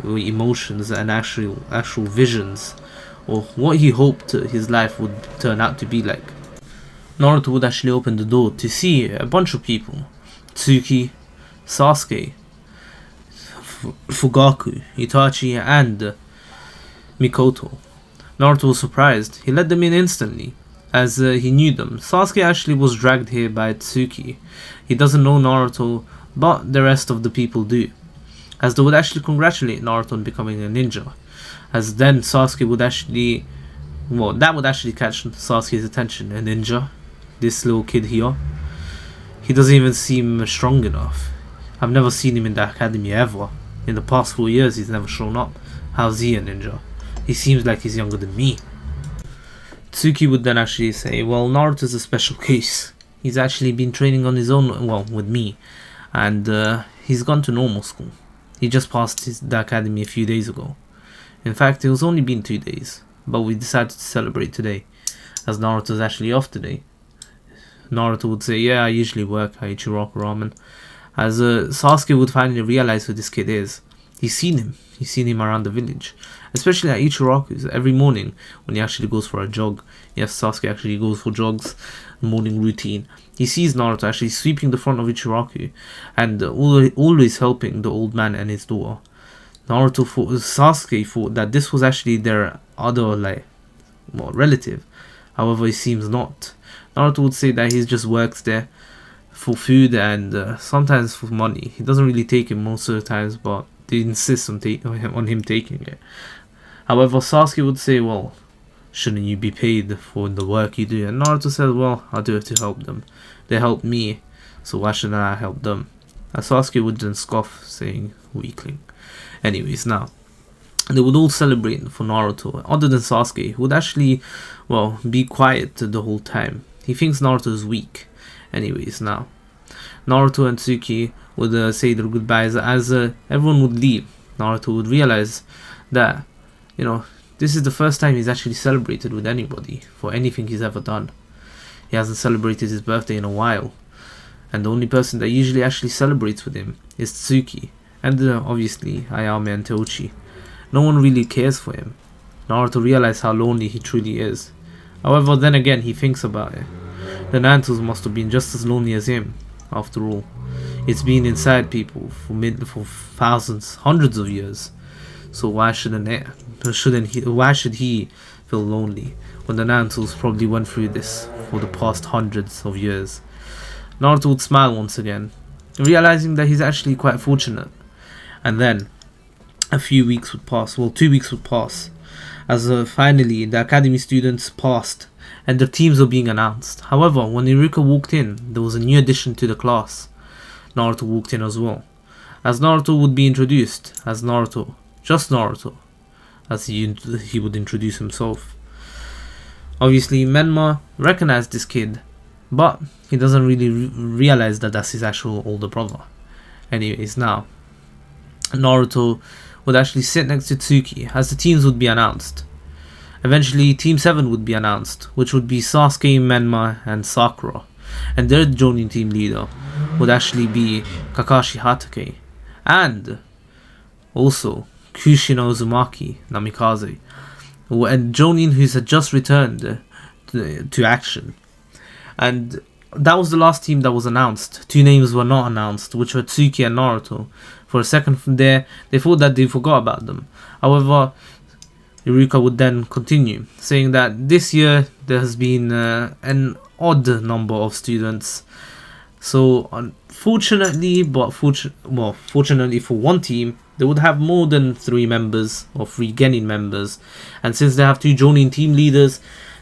emotions and actual visions, or what he hoped his life would turn out to be like. Naruto would actually open the door to see a bunch of people: Tsuki, Sasuke, Fugaku, Itachi, and Mikoto. Naruto was surprised. He let them in instantly, as he knew them. Sasuke actually was dragged here by Tsuki. He doesn't know Naruto, but the rest of the people do, as they would actually congratulate Naruto on becoming a ninja. As then Sasuke would actually, that would actually catch Sasuke's attention. A ninja? This little kid here? He doesn't even seem strong enough. I've never seen him in the academy ever. In the past 4 years he's never shown up. How's he a ninja? He seems like he's younger than me. Tsuki would then actually say, well, Naruto's a special case. He's actually been training on his own, with me. And he's gone to normal school. He just passed the academy a few days ago. In fact, it was only been 2 days. But we decided to celebrate today, as Naruto's actually off today. Naruto would say, yeah, I usually work at Ichiraku Ramen. As Sasuke would finally realize who this kid is. He's seen him around the village, especially at Ichiraku's. Every morning when he actually goes for a jog, yes, Sasuke actually goes for jogs, morning routine, he sees Naruto actually sweeping the front of Ichiraku and always helping the old man and his daughter. Sasuke thought that this was actually their other relative. However, it seems not. Naruto would say that he just works there for food and sometimes for money. He doesn't really take it most of the times, but they insist on him taking it. However, Sasuke would say, well, shouldn't you be paid for the work you do? And Naruto said, well, I do it to help them. They helped me, so why shouldn't I help them? And Sasuke would then scoff, saying, weakling. Anyways, now, they would all celebrate for Naruto, other than Sasuke, who would actually, be quiet the whole time. He thinks Naruto is weak. Anyways, now, Naruto and Tsuki would say their goodbyes. As everyone would leave, Naruto would realize that, this is the first time he's actually celebrated with anybody for anything he's ever done. He hasn't celebrated his birthday in a while, and the only person that usually actually celebrates with him is Tsuki, and obviously Ayame and Teuchi. No one really cares for him. Naruto realized how lonely he truly is. However, then again, he thinks about it. The Nine Tails must have been just as lonely as him. After all, it's been inside people for thousands, hundreds of years. So why should he feel lonely when the Nine Tails probably went through this for the past hundreds of years? Naruto would smile once again, realizing that he's actually quite fortunate. And then a few weeks would pass. 2 weeks would pass, as finally the academy students passed and their teams were being announced. However, when Iruka walked in, there was a new addition to the class. Naruto walked in as well, as Naruto would be introduced as Naruto, just Naruto, as he would introduce himself. Obviously, Menma recognized this kid, but he doesn't really realize that that's his actual older brother. Anyways, now, Naruto would actually sit next to Tsuki as the teams would be announced. Eventually, Team 7 would be announced, which would be Sasuke, Menma, and Sakura. And their joining team leader would actually be Kakashi Hatake, and also Kushino Uzumaki Namikaze, and Jonin, who had just returned to action. And that was the last team that was announced. 2 names were not announced, which were Tsuki and Naruto. For a second from there, they thought that they forgot about them. However, Iruka would then continue, saying that this year there has been an odd number of students. So unfortunately, fortunately for one team, they would have more than 3 members or 3 Genin members, and since they have 2 Jonin team leaders,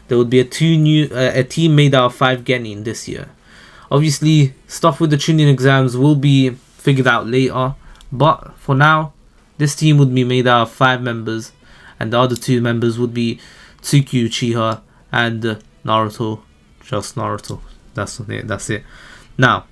there would be a team made out of 5 Genin this year. Obviously, stuff with the Chunin exams will be figured out later, but for now, this team would be made out of 5 members, and the other 2 members would be Tsuki Uchiha and Naruto. Just Naruto. That's it. Now,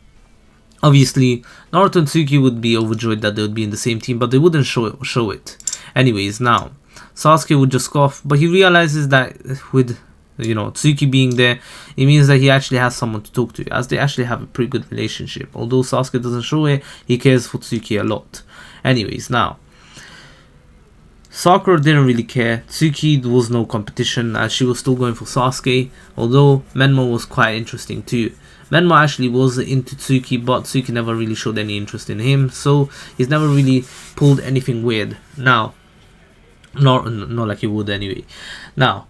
obviously, Naruto and Tsuki would be overjoyed that they would be in the same team, but they wouldn't show it. Anyways, now, Sasuke would just scoff, but he realizes that with, Tsuki being there, it means that he actually has someone to talk to, as they actually have a pretty good relationship. Although Sasuke doesn't show it, he cares for Tsuki a lot. Anyways, now, Sakura didn't really care. Tsuki was no competition, as she was still going for Sasuke, although Menma was quite interesting too. Menma actually was into Tsuki, but Tsuki never really showed any interest in him, so he's never really pulled anything weird. Now, not like he would anyway. Now,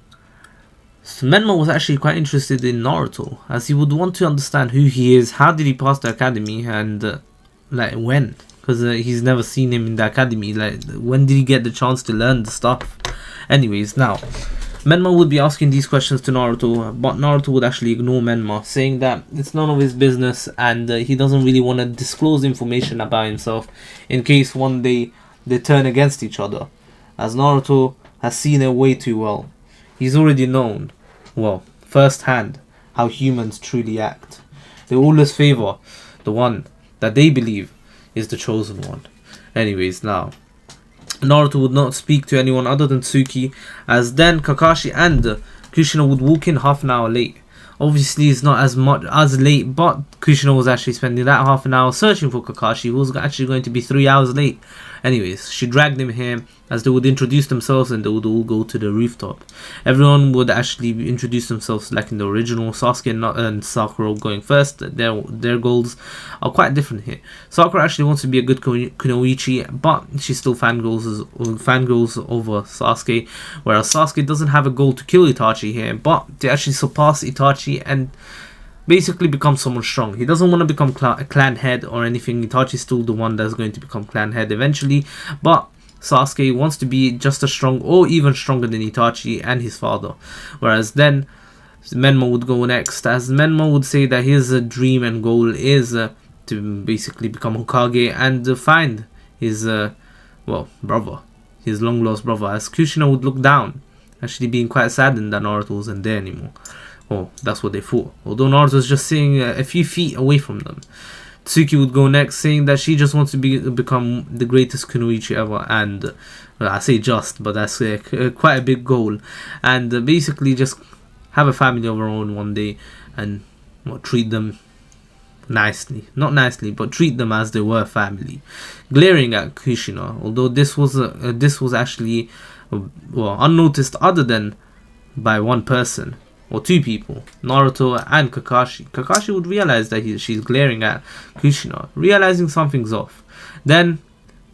so Menma was actually quite interested in Naruto, as he would want to understand who he is, how did he pass the academy, and when. Because he's never seen him in the academy. When did he get the chance to learn the stuff? Anyways, now, Menma would be asking these questions to Naruto, but Naruto would actually ignore Menma, saying that it's none of his business and he doesn't really want to disclose information about himself in case one day they turn against each other, as Naruto has seen it way too well. He's already known, firsthand, how humans truly act. They always favor the one that they believe is the chosen one. Anyways, now, Naruto would not speak to anyone other than Tsuki, as then Kakashi and Kushina would walk in half an hour late. Obviously, it's not as much as late, but Kushina was actually spending that half an hour searching for Kakashi, who was actually going to be 3 hours late. Anyways, she dragged him here, as they would introduce themselves and they would all go to the rooftop. Everyone would actually introduce themselves like in the original. Sasuke and Sakura going first. Their goals are quite different here. Sakura actually wants to be a good kunoichi, but she still fangirls over Sasuke, whereas Sasuke doesn't have a goal to kill Itachi here, but to actually surpass Itachi and basically become someone strong. He doesn't want to become clan head or anything. Itachi's still the one that's going to become clan head eventually, but Sasuke wants to be just as strong or even stronger than Itachi and his father. Whereas then Menma would go next, as Menma would say that his dream and goal is to basically become Hokage and find his brother, his long lost brother, as Kushina would look down, actually being quite saddened that Naruto wasn't there anymore. Oh, that's what they thought. Although Naruto's just sitting a few feet away from them. Tsuki would go next, saying that she just wants to become the greatest kunoichi ever, and I say just, but that's quite a big goal, and basically just have a family of her own one day and treat them nicely. Not nicely, but treat them as they were family. Glaring at Kushina, although this was actually unnoticed other than by one person or 2 people, Naruto and Kakashi. Kakashi would realize that she's glaring at Kushina, realizing something's off. Then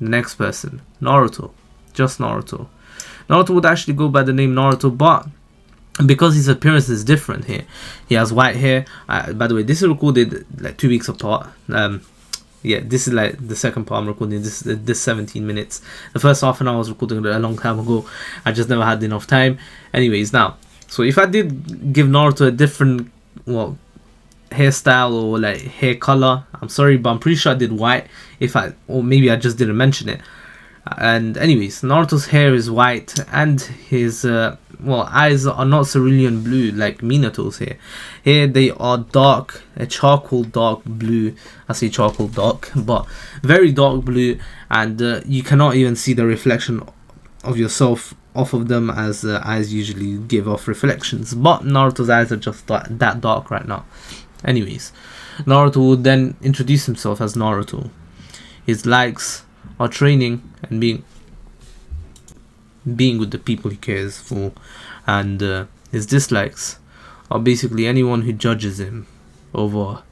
the next person, Naruto, just Naruto. Naruto would actually go by the name Naruto, but because his appearance is different here, he has white hair. By the way, this is recorded like 2 weeks apart. This is like the second part I'm recording. This 17 minutes. The first half an hour I was recording a long time ago. I just never had enough time. Anyways, now, so if I did give Naruto a different hairstyle or like hair color, I'm sorry, but I'm pretty sure I did white. Or maybe I just didn't mention it. And anyways, Naruto's hair is white and his eyes are not cerulean blue like Minato's hair. Here they are dark, a charcoal dark blue. I say charcoal dark, but very dark blue, and you cannot even see the reflection of yourself off of them, as eyes usually give off reflections, but Naruto's eyes are just that dark right now. Anyways, Naruto would then introduce himself as Naruto. His likes are training and being with the people he cares for, and his dislikes are basically anyone who judges him over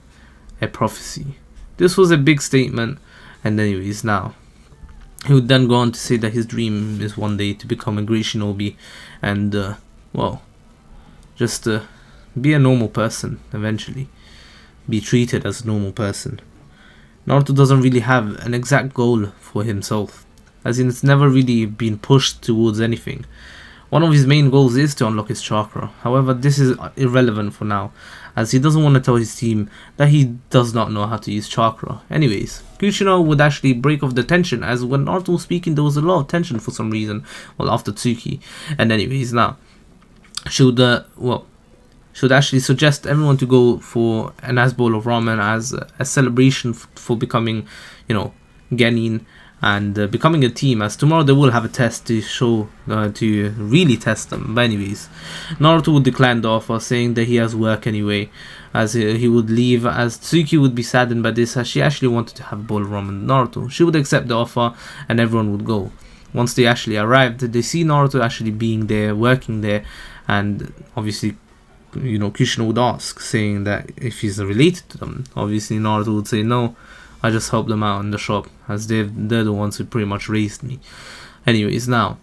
a prophecy. This was a big statement, and anyways, now he would then go on to say that his dream is one day to become a great shinobi and just be a normal person eventually, be treated as a normal person. Naruto doesn't really have an exact goal for himself, as in it's never really been pushed towards anything. One of his main goals is to unlock his chakra. However, this is irrelevant for now, as he doesn't want to tell his team that he does not know how to use chakra. Anyways, Kushina would actually break off the tension, as when Naruto was speaking there was a lot of tension for some reason, well, after Tsuki. And anyways, now, should actually suggest everyone to go for a nice bowl of ramen as a celebration for becoming, Genin, and becoming a team, as tomorrow they will have a test to show, to really test them. But anyways, Naruto would decline the offer, saying that he has work anyway, as he would leave, as Tsuki would be saddened by this, as she actually wanted to have a bowl of ramen with Naruto. She would accept the offer and everyone would go. Once they actually arrived, they see Naruto actually being there, working there, and obviously, Kushina would ask, saying that if he's related to them. Obviously, Naruto would say no, I just help them out in the shop, as they're the ones who pretty much raised me. Anyways, now,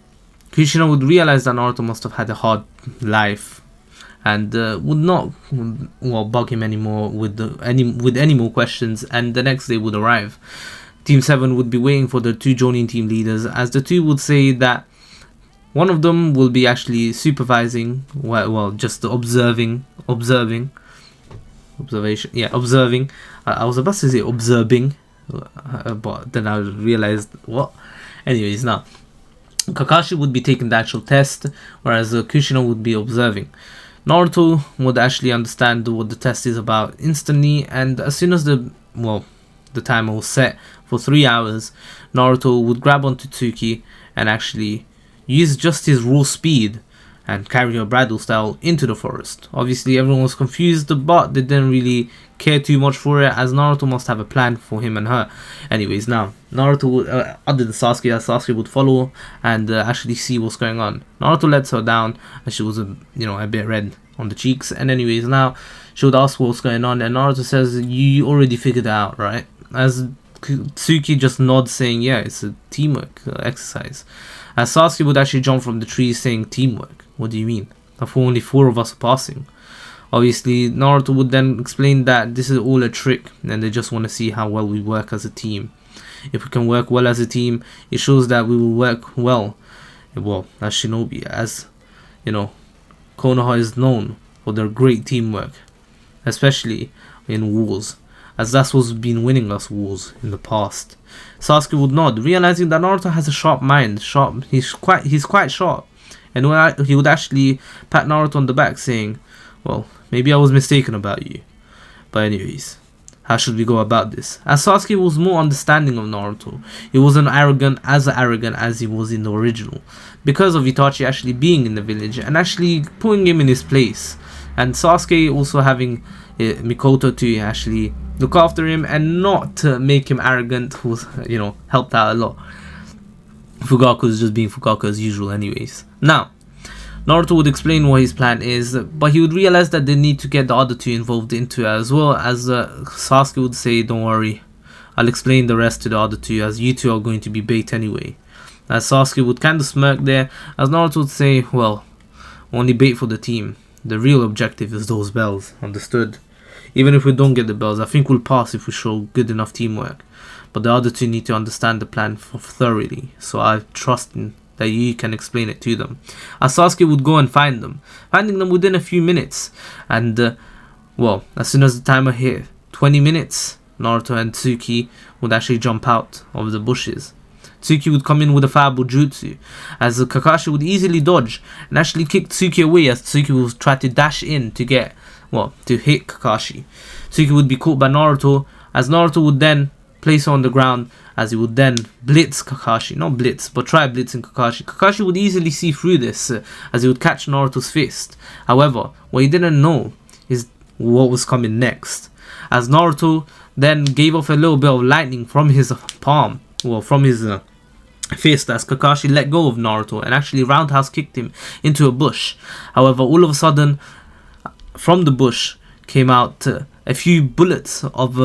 Kushina would realize that Naruto must have had a hard life, and would not bug him anymore with any more questions, and the next day would arrive. Team 7 would be waiting for the two joining team leaders, as the two would say that one of them will be actually supervising, just observing. I was about to say observing, but then I realized what. Anyways, now Kakashi would be taking the actual test, whereas Kushina would be observing. Naruto would actually understand what the test is about instantly, and as soon as the timer was set for 3 hours, Naruto would grab onto Tsuki and actually use just his raw speed and carry her bridal style into the forest. Obviously, everyone was confused, but they didn't really care too much for it, as Naruto must have a plan for him and her. Anyways, now Naruto would, other than Sasuke, as Sasuke would follow and actually see what's going on. Naruto lets her down, and she was a bit red on the cheeks. And anyways, now she would ask what's going on, and Naruto says, "You already figured it out, right?" As Tsuki just nods, saying, "Yeah, it's a teamwork exercise." As Sasuke would actually jump from the tree, saying, "Teamwork? What do you mean? I thought only 4 of us are passing." Obviously, Naruto would then explain that this is all a trick, and they just want to see how well we work as a team. If we can work well as a team, it shows that we will work well as shinobi, as Konoha is known for their great teamwork, especially in wars, as that's what's been winning us wars in the past. Sasuke would nod, realizing that Naruto has a sharp mind. He's quite sharp, and he would actually pat Naruto on the back, saying, "Well, maybe I was mistaken about you. But anyways, how should we go about this?" As Sasuke was more understanding of Naruto, he wasn't arrogant as he was in the original, because of Itachi actually being in the village and actually putting him in his place, and Sasuke also having Mikoto to actually look after him and not make him arrogant, who helped out a lot. Fugaku is just being Fugaku as usual anyways. Now, Naruto would explain what his plan is, but he would realize that they need to get the other two involved into it, as well as Sasuke would say, "Don't worry, I'll explain the rest to the other two, as you two are going to be bait anyway." As Sasuke would kind of smirk there, as Naruto would say, "Well, only bait for the team. The real objective is those bells, understood? Even if we don't get the bells, I think we'll pass if we show good enough teamwork. But the other two need to understand the plan thoroughly, so I trust that you can explain it to them." As Sasuke would go and find them, finding them within a few minutes, and as soon as the timer hit 20 minutes, Naruto and Tsuki would actually jump out of the bushes. Tsuki would come in with a fireball jutsu, as Kakashi would easily dodge and actually kick Tsuki away, as Tsuki would try to dash in to hit Kakashi. Tsuki would be caught by Naruto, as Naruto would then place her on the ground, as he would then blitz Kakashi. Not blitz, but try blitzing Kakashi. Kakashi would easily see through this, as he would catch Naruto's fist. However, what he didn't know is what was coming next, as Naruto then gave off a little bit of lightning from his palm, from his fist, as Kakashi let go of Naruto and actually roundhouse kicked him into a bush. However, all of a sudden, from the bush came out a few bullets of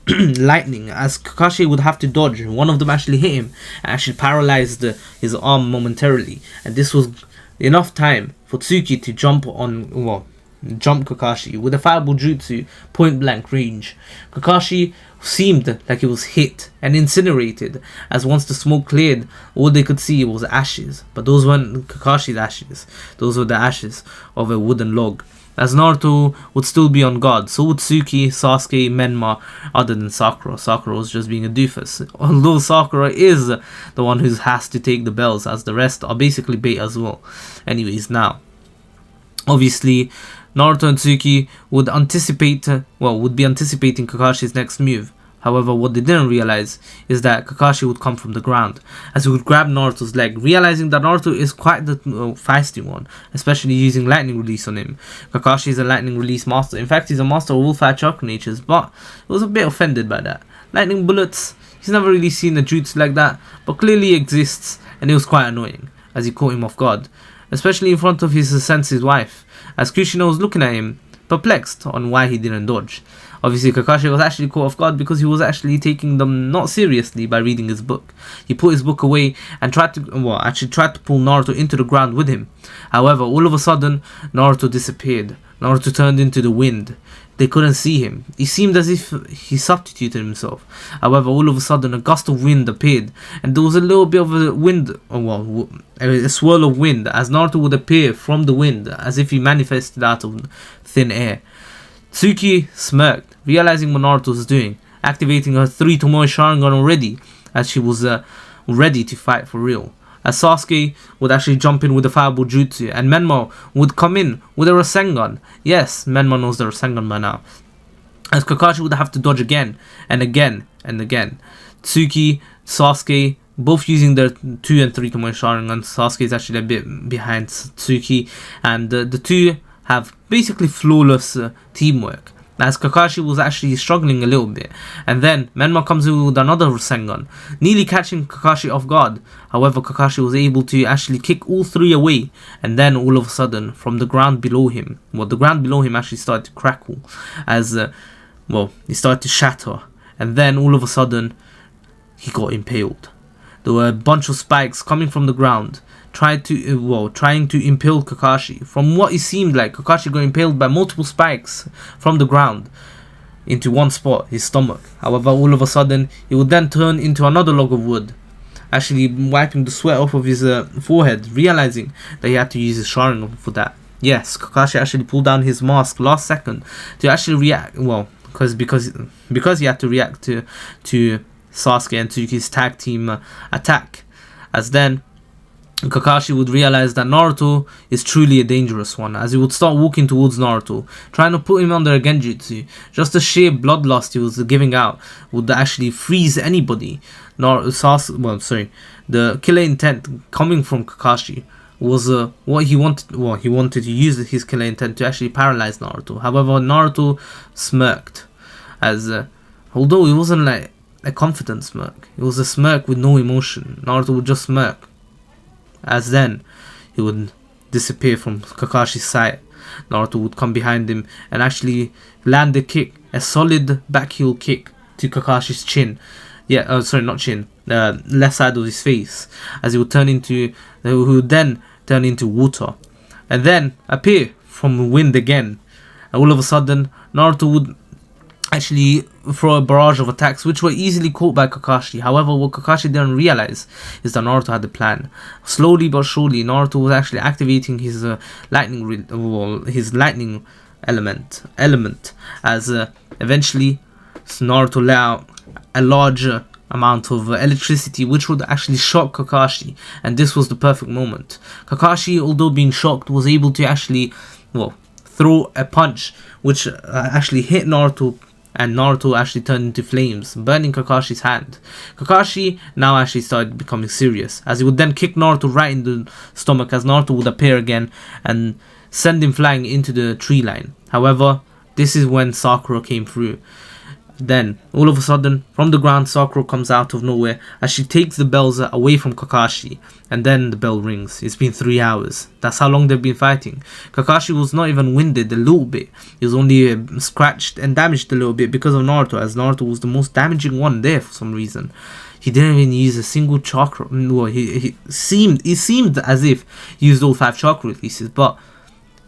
lightning, as Kakashi would have to dodge. One of them actually hit him and actually paralyzed his arm momentarily, and this was enough time for Tsuki to jump Kakashi with a fireball jutsu point blank range. Kakashi seemed like it was hit and incinerated, as once the smoke cleared, all they could see was ashes. But those weren't Kakashi's ashes, those were the ashes of a wooden log. As Naruto would still be on guard, so would Tsuki, Sasuke, Menma, other than Sakura. Sakura was just being a doofus. Although Sakura is the one who has to take the bells, as the rest are basically bait as well. Anyways, now, obviously, Naruto and Tsuki would be anticipating Kakashi's next move. However, what they didn't realize is that Kakashi would come from the ground, as he would grab Naruto's leg, realizing that Naruto is quite the feisty one, especially using lightning release on him. Kakashi is a lightning release master. In fact, he's a master of all 5 chakra natures, but he was a bit offended by that. Lightning bullets, he's never really seen a jutsu like that, but clearly exists, and it was quite annoying, as he caught him off guard, especially in front of his sensei's wife, as Kushina was looking at him, perplexed on why he didn't dodge. Obviously, Kakashi was actually caught off guard because he was actually taking them not seriously by reading his book. He put his book away and tried to pull Naruto into the ground with him. However, all of a sudden, Naruto disappeared. Naruto turned into the wind. They couldn't see him. He seemed as if he substituted himself. However, all of a sudden, a gust of wind appeared, and there was a little bit of a swirl of wind as Naruto would appear from the wind, as if he manifested out of thin air. Tsuki smirked, realizing what Naruto was doing, activating her 3 Tomoe Sharingan already, as she was ready to fight for real. As Sasuke would actually jump in with the Fireball Jutsu, and Menma would come in with a Rasengan. Yes, Menma knows the Rasengan by now. As Kakashi would have to dodge again, and again, and again. Tsuki, Sasuke, both using their 2 and 3 Tomoe Sharingan. Sasuke is actually a bit behind Tsuki, and the two have basically flawless teamwork, as Kakashi was actually struggling a little bit, and then Menma comes in with another Rasengan, nearly catching Kakashi off guard. However, Kakashi was able to actually kick all 3 away, and then all of a sudden, from the ground below him, the ground below him actually started to crackle, as he started to shatter, and then all of a sudden, he got impaled. There were a bunch of spikes coming from the ground, trying to impale Kakashi. From what it seemed like, Kakashi got impaled by multiple spikes from the ground into one spot, his stomach. However, all of a sudden, he would then turn into another log of wood, actually wiping the sweat off of his forehead, realizing that he had to use his Sharingan for that. Yes, Kakashi actually pulled down his mask last second to actually react, because he had to react to Sasuke and Tsuki's tag team attack, as then Kakashi would realize that Naruto is truly a dangerous one, as he would start walking towards Naruto, trying to put him under a genjutsu. Just the sheer bloodlust he was giving out would actually freeze anybody. The killer intent coming from Kakashi was what he wanted. He wanted to use his killer intent to actually paralyze Naruto. However, Naruto smirked, as although it wasn't like a confident smirk, it was a smirk with no emotion. Naruto would just smirk, as then he would disappear from Kakashi's sight. Naruto would come behind him and actually land a kick, a solid back heel kick to Kakashi's chin. Not chin, left side of his face, as he would then turn into water, and then appear from the wind again. And all of a sudden, Naruto would actually throw a barrage of attacks, which were easily caught by Kakashi. However, what Kakashi didn't realize is that Naruto had a plan. Slowly but surely, Naruto was actually activating his lightning element, as eventually Naruto let out a large amount of electricity, which would actually shock Kakashi, and this was the perfect moment. Kakashi, although being shocked, was able to actually throw a punch which actually hit Naruto, and Naruto actually turned into flames, burning Kakashi's hand. Kakashi now actually started becoming serious, as he would then kick Naruto right in the stomach, as Naruto would appear again and send him flying into the tree line. However, this is when Sakura came through. Then, all of a sudden, from the ground, Sakura comes out of nowhere as she takes the bells away from Kakashi, and then the bell rings. It's been 3 hours. That's how long they've been fighting. Kakashi was not even winded a little bit. He was only scratched and damaged a little bit because of Naruto, as Naruto was the most damaging one there for some reason. He didn't even use a single chakra. Well, it seemed as if he used all 5 chakra releases, but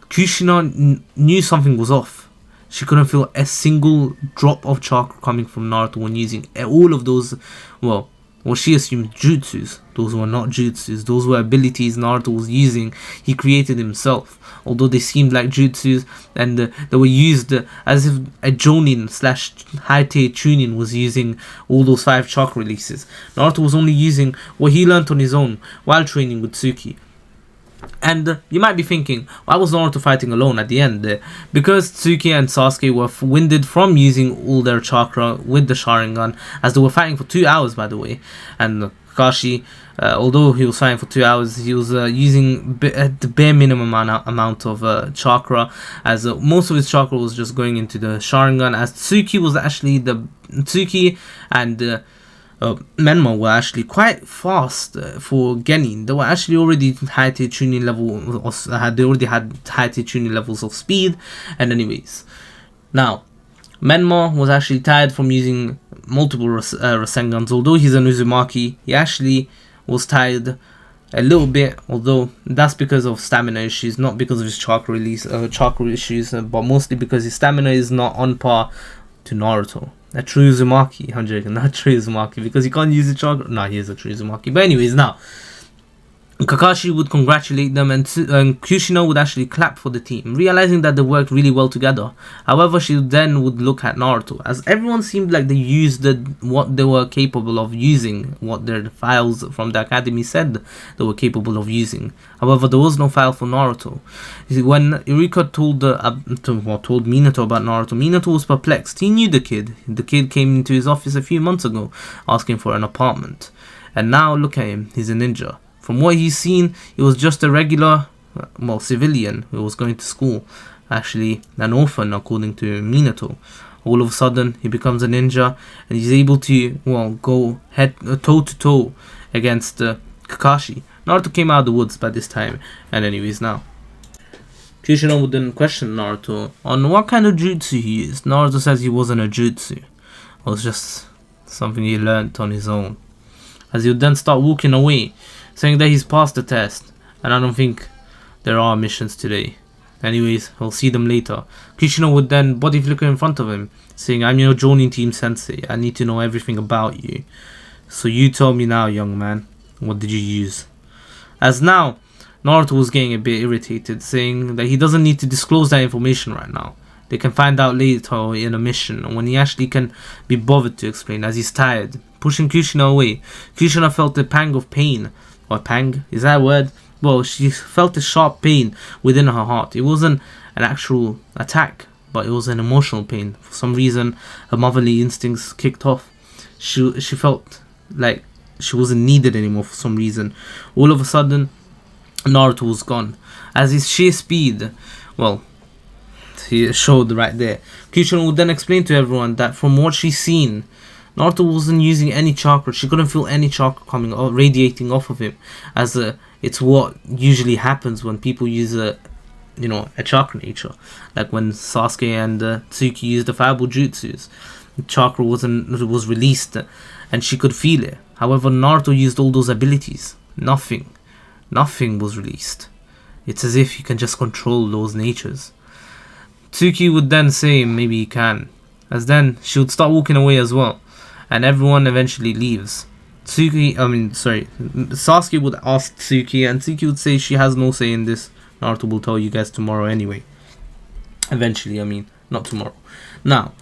Kushina knew something was off. She couldn't feel a single drop of chakra coming from Naruto when using all of those, well, what she assumed jutsus. Those were not jutsus. Those were abilities Naruto was using. He created himself. Although they seemed like jutsus, and they were used as if a Jonin slash high tier Chunin was using all those 5 chakra releases. Naruto was only using what he learnt on his own while training with Tsuki. And you might be thinking, why was Naruto fighting alone at the end? Because Tsuki and Sasuke were winded from using all their chakra with the Sharingan, as they were fighting for 2 hours, by the way. And Kakashi, although he was fighting for 2 hours, he was using the bare minimum amount of chakra, as most of his chakra was just going into the Sharingan, as Tsuki was actually Tsuki and Menma were actually quite fast for Genin. They were actually already high tier tuning level, they already had high tier tuning levels of speed. And anyways, now Menma was actually tired from using multiple Rasengans. Although he's an Uzumaki, he actually was tired a little bit, although that's because of stamina issues, not because of his chakra issues, but mostly because his stamina is not on par to Naruto. A true Uzumaki, I'm joking, not true Uzumaki, because he can't use the chakra. No, he is a true Uzumaki. But anyways, now Kakashi would congratulate them, and Kushina would actually clap for the team, realizing that they worked really well together. However, she then would look at Naruto, as everyone seemed like they used what they were capable of using, what their files from the academy said they were capable of using. However, there was no file for Naruto. You see, when Irika told Minato about Naruto, Minato was perplexed. He knew the kid. The kid came into his office a few months ago, asking for an apartment. And now look at him, he's a ninja. From what he's seen, he was just a regular, civilian who was going to school. Actually, an orphan, according to Minato. All of a sudden, he becomes a ninja, and he's able to, go toe to toe against Kakashi. Naruto came out of the woods by this time, and anyways, now Kushina would then question Naruto on what kind of jutsu he used. Naruto says he wasn't a jutsu. It was just something he learnt on his own. As he would then start walking away, saying that he's passed the test, and I don't think there are missions today. Anyways, we'll see them later. Kushina would then body flicker in front of him, saying, I'm your Jonin team sensei, I need to know everything about you. So you tell me now, young man, what did you use? As now, Naruto was getting a bit irritated, saying that he doesn't need to disclose that information right now. They can find out later in a mission, when he actually can be bothered to explain, as he's tired. Pushing Kushina away, Kushina felt a pang of pain. Or pang, is that a word? Well, she felt a sharp pain within her heart. It wasn't an actual attack, but it was an emotional pain. For some reason, her motherly instincts kicked off. She felt like she wasn't needed anymore for some reason. All of a sudden, Naruto was gone. As his sheer speed, he showed right there. Kushina would then explain to everyone that from what she's seen, Naruto wasn't using any chakra. She couldn't feel any chakra coming or radiating off of him, as it's what usually happens when people use a chakra nature, like when Sasuke and Tsuki used the fireball jutsus. The chakra was released, and she could feel it. However, Naruto used all those abilities. Nothing was released. It's as if he can just control those natures. Tsuki would then say maybe he can, as then she would start walking away as well. And everyone eventually leaves. Sasuke would ask Tsuki, and Tsuki would say she has no say in this. Naruto will tell you guys tomorrow anyway. Eventually, not tomorrow. Now,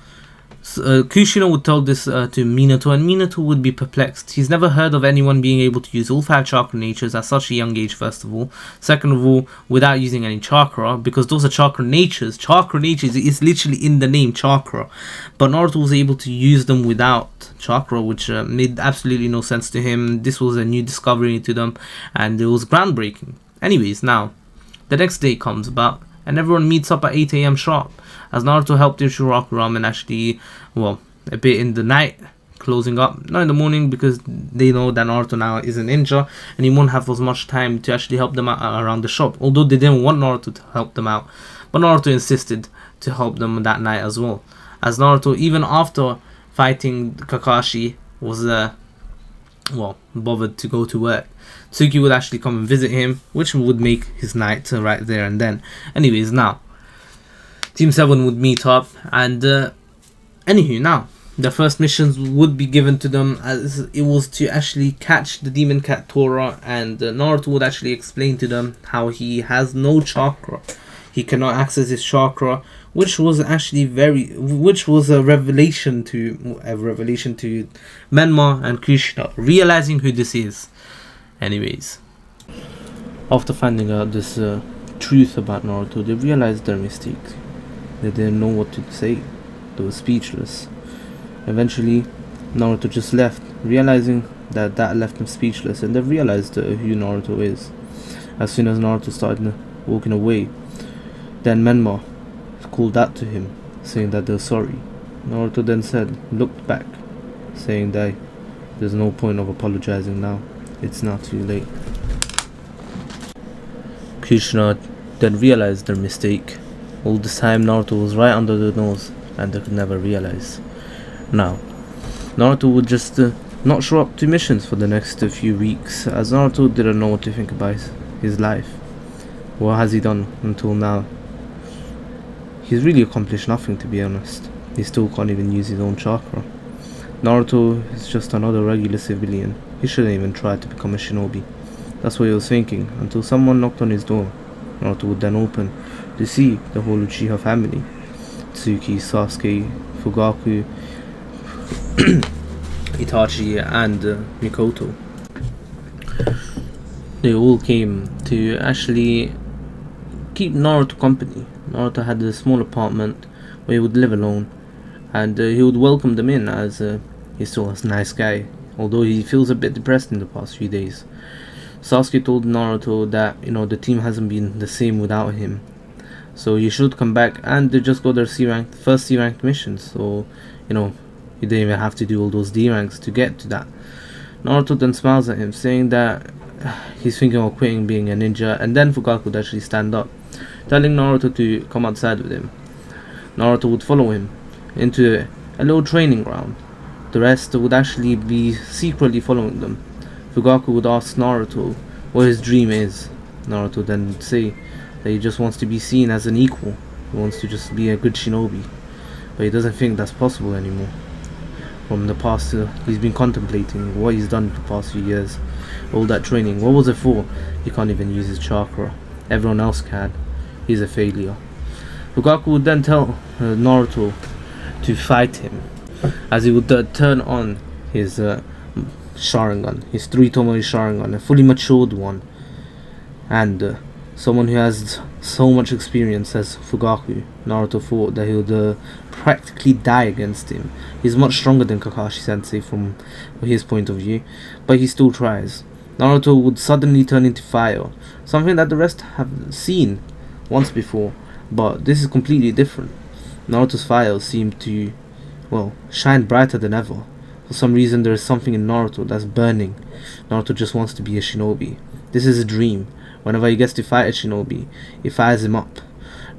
Kushina would tell this to Minato, and Minato would be perplexed. He's never heard of anyone being able to use all 5 chakra natures at such a young age, first of all. Second of all, without using any chakra, because those are chakra natures. Chakra natures is literally in the name, chakra. But Naruto was able to use them without chakra, which made absolutely no sense to him. This was a new discovery to them, and it was groundbreaking. Anyways, now, the next day comes about, and everyone meets up at 8 AM sharp, as Naruto helped Ichiraku Ramen actually, a bit in the night, closing up, not in the morning, because they know that Naruto now is a ninja, and he won't have as much time to actually help them out around the shop, although they didn't want Naruto to help them out, but Naruto insisted to help them that night as well, as Naruto, even after fighting Kakashi, was bothered to go to work. Tsuki would actually come and visit him, which would make his night right there and then. Anyways, now, Team 7 would meet up, and anywho, now the first missions would be given to them, as it was to actually catch the demon cat Tora, and Naruto would actually explain to them how he has no chakra. He cannot access his chakra, which was actually which was a revelation to Menma and Krishna, realizing who this is. Anyways, after finding out this truth about Naruto, they realized their mistake. They didn't know what to say. They were speechless. Eventually, Naruto just left, realizing that left him speechless, and they realized who Naruto is. As soon as Naruto started walking away, then Menma called out to him, saying that they're sorry. Naruto then looked back, saying that there's no point of apologizing now. It's now too late. Krishna then realized their mistake. All this time Naruto was right under their nose, and they could never realize. Now, Naruto would just not show up to missions for the next few weeks, as Naruto didn't know what to think about his life. What has he done until now? He's really accomplished nothing, to be honest. He still can't even use his own chakra. Naruto is just another regular civilian. He shouldn't even try to become a shinobi. That's what he was thinking, until someone knocked on his door. Naruto would then open to see the whole Uchiha family. Tsuki, Sasuke, Fugaku, Itachi, and Mikoto. They all came to actually keep Naruto company. Naruto had a small apartment where he would live alone, and he would welcome them in, as he's still a nice guy, although he feels a bit depressed in the past few days. Sasuke told Naruto that the team hasn't been the same without him, so he should come back, and they just got their first C-ranked missions, so you didn't even have to do all those D ranks to get to that. Naruto then smiles at him, saying that he's thinking of quitting being a ninja, and then Fugaku would actually stand up, telling Naruto to come outside with him. Naruto would follow him into a little training ground. The rest would actually be secretly following them. Fugaku would ask Naruto what his dream is. Naruto then would say that he just wants to be seen as an equal. He wants to just be a good shinobi, but he doesn't think that's possible anymore. From the past, he's been contemplating what he's done the past few years. All that training, what was it for? He can't even use his chakra. Everyone else can. He's a failure. Fugaku would then tell Naruto to fight him, as he would turn on his Sharingan, his 3 Tomoe Sharingan, a fully matured one, and someone who has so much experience as Fugaku. Naruto thought that he would practically die against him. He's much stronger than Kakashi Sensei from his point of view, but he still tries. Naruto would suddenly turn into fire, something that the rest have seen once before, but this is completely different. Naruto's fire seemed to, shine brighter than ever. For some reason, there is something in Naruto that's burning. Naruto just wants to be a shinobi. This is a dream. Whenever he gets to fight a shinobi, it fires him up.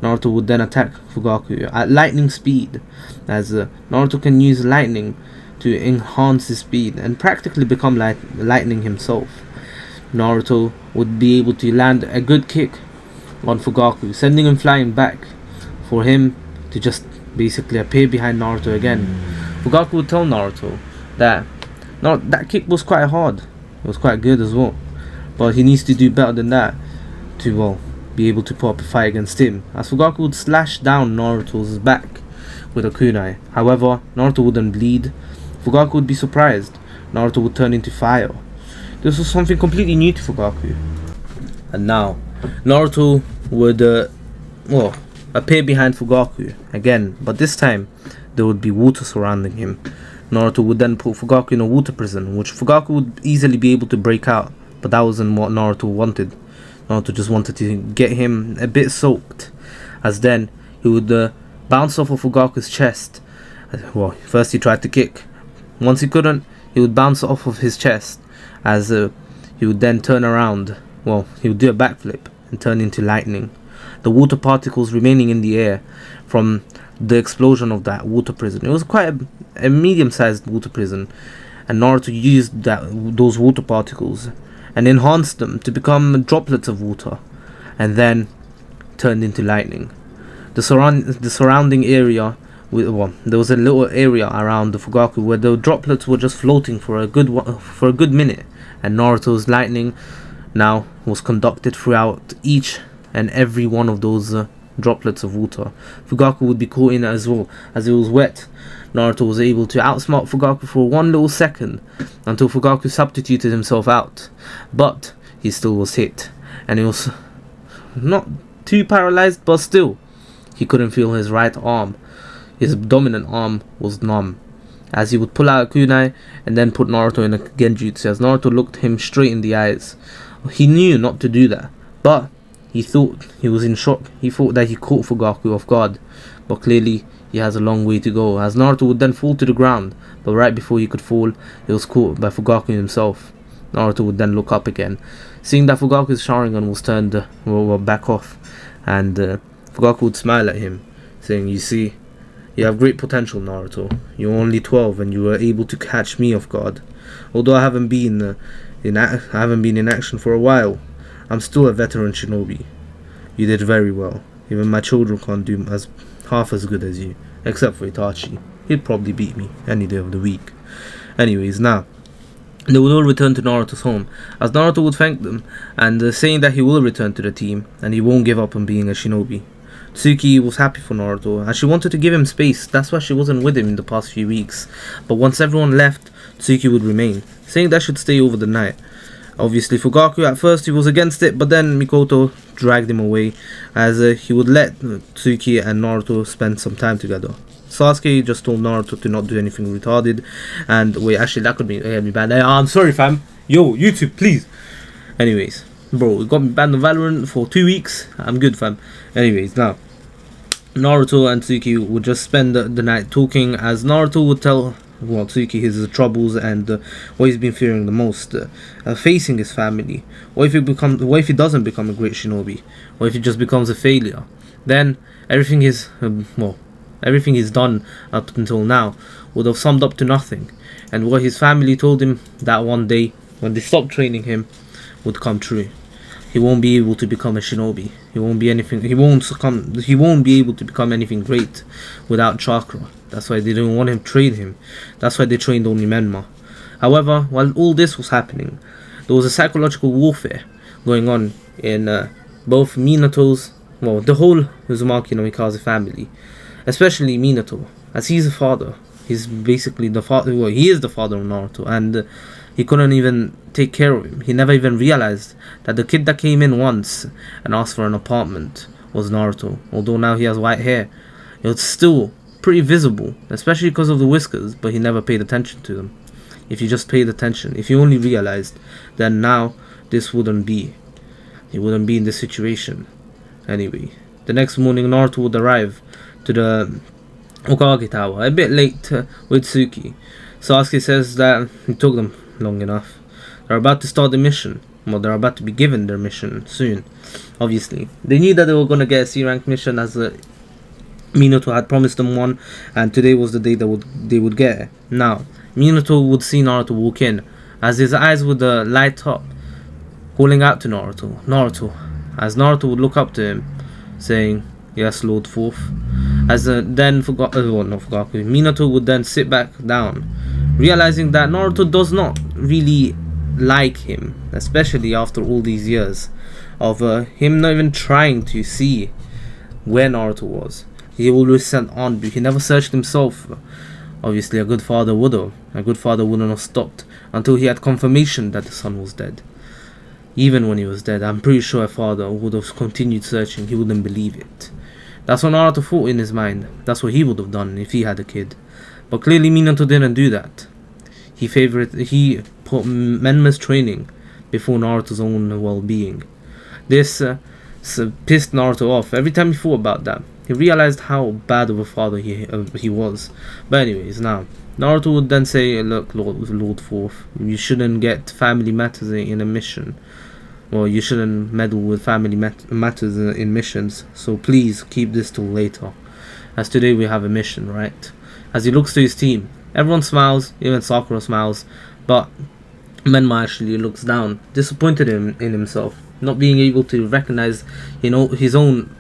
Naruto would then attack Fugaku at lightning speed, as Naruto can use lightning to enhance his speed and practically become like lightning himself. Naruto would be able to land a good kick on Fugaku, sending him flying back, for him to just basically appear behind Naruto again. Fugaku would tell Naruto that that kick was quite hard. It was quite good as well, but he needs to do better than that to be able to put up a fight against him, as Fugaku would slash down Naruto's back with a kunai. However, Naruto wouldn't bleed. Fugaku would be surprised. Naruto would turn into fire. This was something completely new to Fugaku. And now, Naruto would appear behind Fugaku again, but this time there would be water surrounding him. Naruto would then put Fugaku in a water prison, which Fugaku would easily be able to break out, but that wasn't what Naruto wanted. Naruto just wanted to get him a bit soaked, as then he would bounce off of Fugaku's chest. First he tried to kick. Once he couldn't, he would bounce off of his chest, as he would then turn around. He would do a backflip and turn into lightning. The water particles remaining in the air from the explosion of that water prison. It was quite a medium-sized water prison, and Naruto used those water particles and enhanced them to become droplets of water, and then turned into lightning. the surrounding area. Well, there was a little area around the Fugaku where the droplets were just floating for a good minute, and Naruto's lightning now was conducted throughout each and every one of those droplets of water. Fugaku would be caught in it as well, as it was wet. Naruto was able to outsmart Fugaku for one little second until Fugaku substituted himself out, but he still was hit, and he was not too paralyzed, but still he couldn't feel his right arm. His dominant arm was numb, as he would pull out a kunai and then put Naruto in a genjutsu. As Naruto looked him straight in the eyes, he knew not to do that, but he thought he was in shock. He thought that he caught Fugaku off guard, but clearly he has a long way to go, as Naruto would then fall to the ground, but right before he could fall, he was caught by Fugaku himself. Naruto would then look up again, seeing that Fugaku's Sharingan was turned back off, and Fugaku would smile at him, saying, "You see, you have great potential, Naruto. You're only 12 and you were able to catch me off guard. Although I haven't been in action for a while, I'm still a veteran shinobi. You did very well. Even my children can't do half as good as you, except for Itachi. He'd probably beat me any day of the week." Anyways, now they would all return to Naruto's home, as Naruto would thank them, and saying that he will return to the team and he won't give up on being a shinobi. Tsuki was happy for Naruto, and she wanted to give him space. That's why she wasn't with him in the past few weeks. But once everyone left, Tsuki would remain, saying that should stay over the night. Obviously, Fugaku at first he was against it, but then Mikoto dragged him away, as he would let Tsuki and Naruto spend some time together. Sasuke just told Naruto to not do anything retarded, and wait, actually that could be bad. I'm sorry, fam. Yo, YouTube, please. Anyways, bro, it got me banned on Valorant for 2 weeks. I'm good, fam. Anyways, now Naruto and Tsuki would just spend the night talking, as Naruto would tell Tsuki his troubles and what he's been fearing the most, facing his family. What if he doesn't become a great shinobi? What if he just becomes a failure? Then everything he's done up until now would have summed up to nothing, and what his family told him that one day when they stopped training him would come true. He won't be able to become a shinobi. He won't be able to become anything great without chakra. That's why they didn't want him to train him. That's why they trained only Menma. However, while all this was happening, there was a psychological warfare going on in both Minato's, the whole Uzumaki no Mikaze family, especially Minato, as he's a father. He's basically the father. Well, he is the father of Naruto, and he couldn't even take care of him. He never even realized that the kid that came in once and asked for an apartment was Naruto. Although now he has white hair, it was still pretty visible, especially because of the whiskers, but he never paid attention to them. If you just paid attention, if you only realized, then now this wouldn't be. He wouldn't be in this situation. Anyway, the next morning Naruto would arrive to the Okage Tower, a bit late with Tsuki. Sasuke says that it took them long enough. They're about to start the mission. Well, they're about to be given their mission soon. Obviously, they knew that they were going to get a C-rank mission, as Minato had promised them one, and today was the day that they would get it. Now, Minato would see Naruto walk in, as his eyes would light up, calling out to Naruto, "Naruto," as Naruto would look up to him, saying, "Yes, Lord Fourth." As Minato would then sit back down, realizing that Naruto does not really like him, especially after all these years of him not even trying to see where Naruto was. He always sent Anbu. He never searched himself. Obviously, a good father would have. A good father wouldn't have stopped until he had confirmation that the son was dead. Even when he was dead, I'm pretty sure a father would have continued searching. He wouldn't believe it. That's what Naruto thought in his mind. That's what he would have done if he had a kid. But clearly Minato didn't do that. He put Menma's training before Naruto's own well-being. This pissed Naruto off. Every time he thought about that, he realized how bad of a father he was. But anyways, now Naruto would then say, "Look, Lord Fourth, you shouldn't get family matters in a mission. Well, you shouldn't meddle with family matters in missions. So please keep this till later, as today we have a mission, right?" As he looks to his team, everyone smiles, even Sakura smiles, but Menma actually looks down, disappointed in himself, not being able to recognize, his own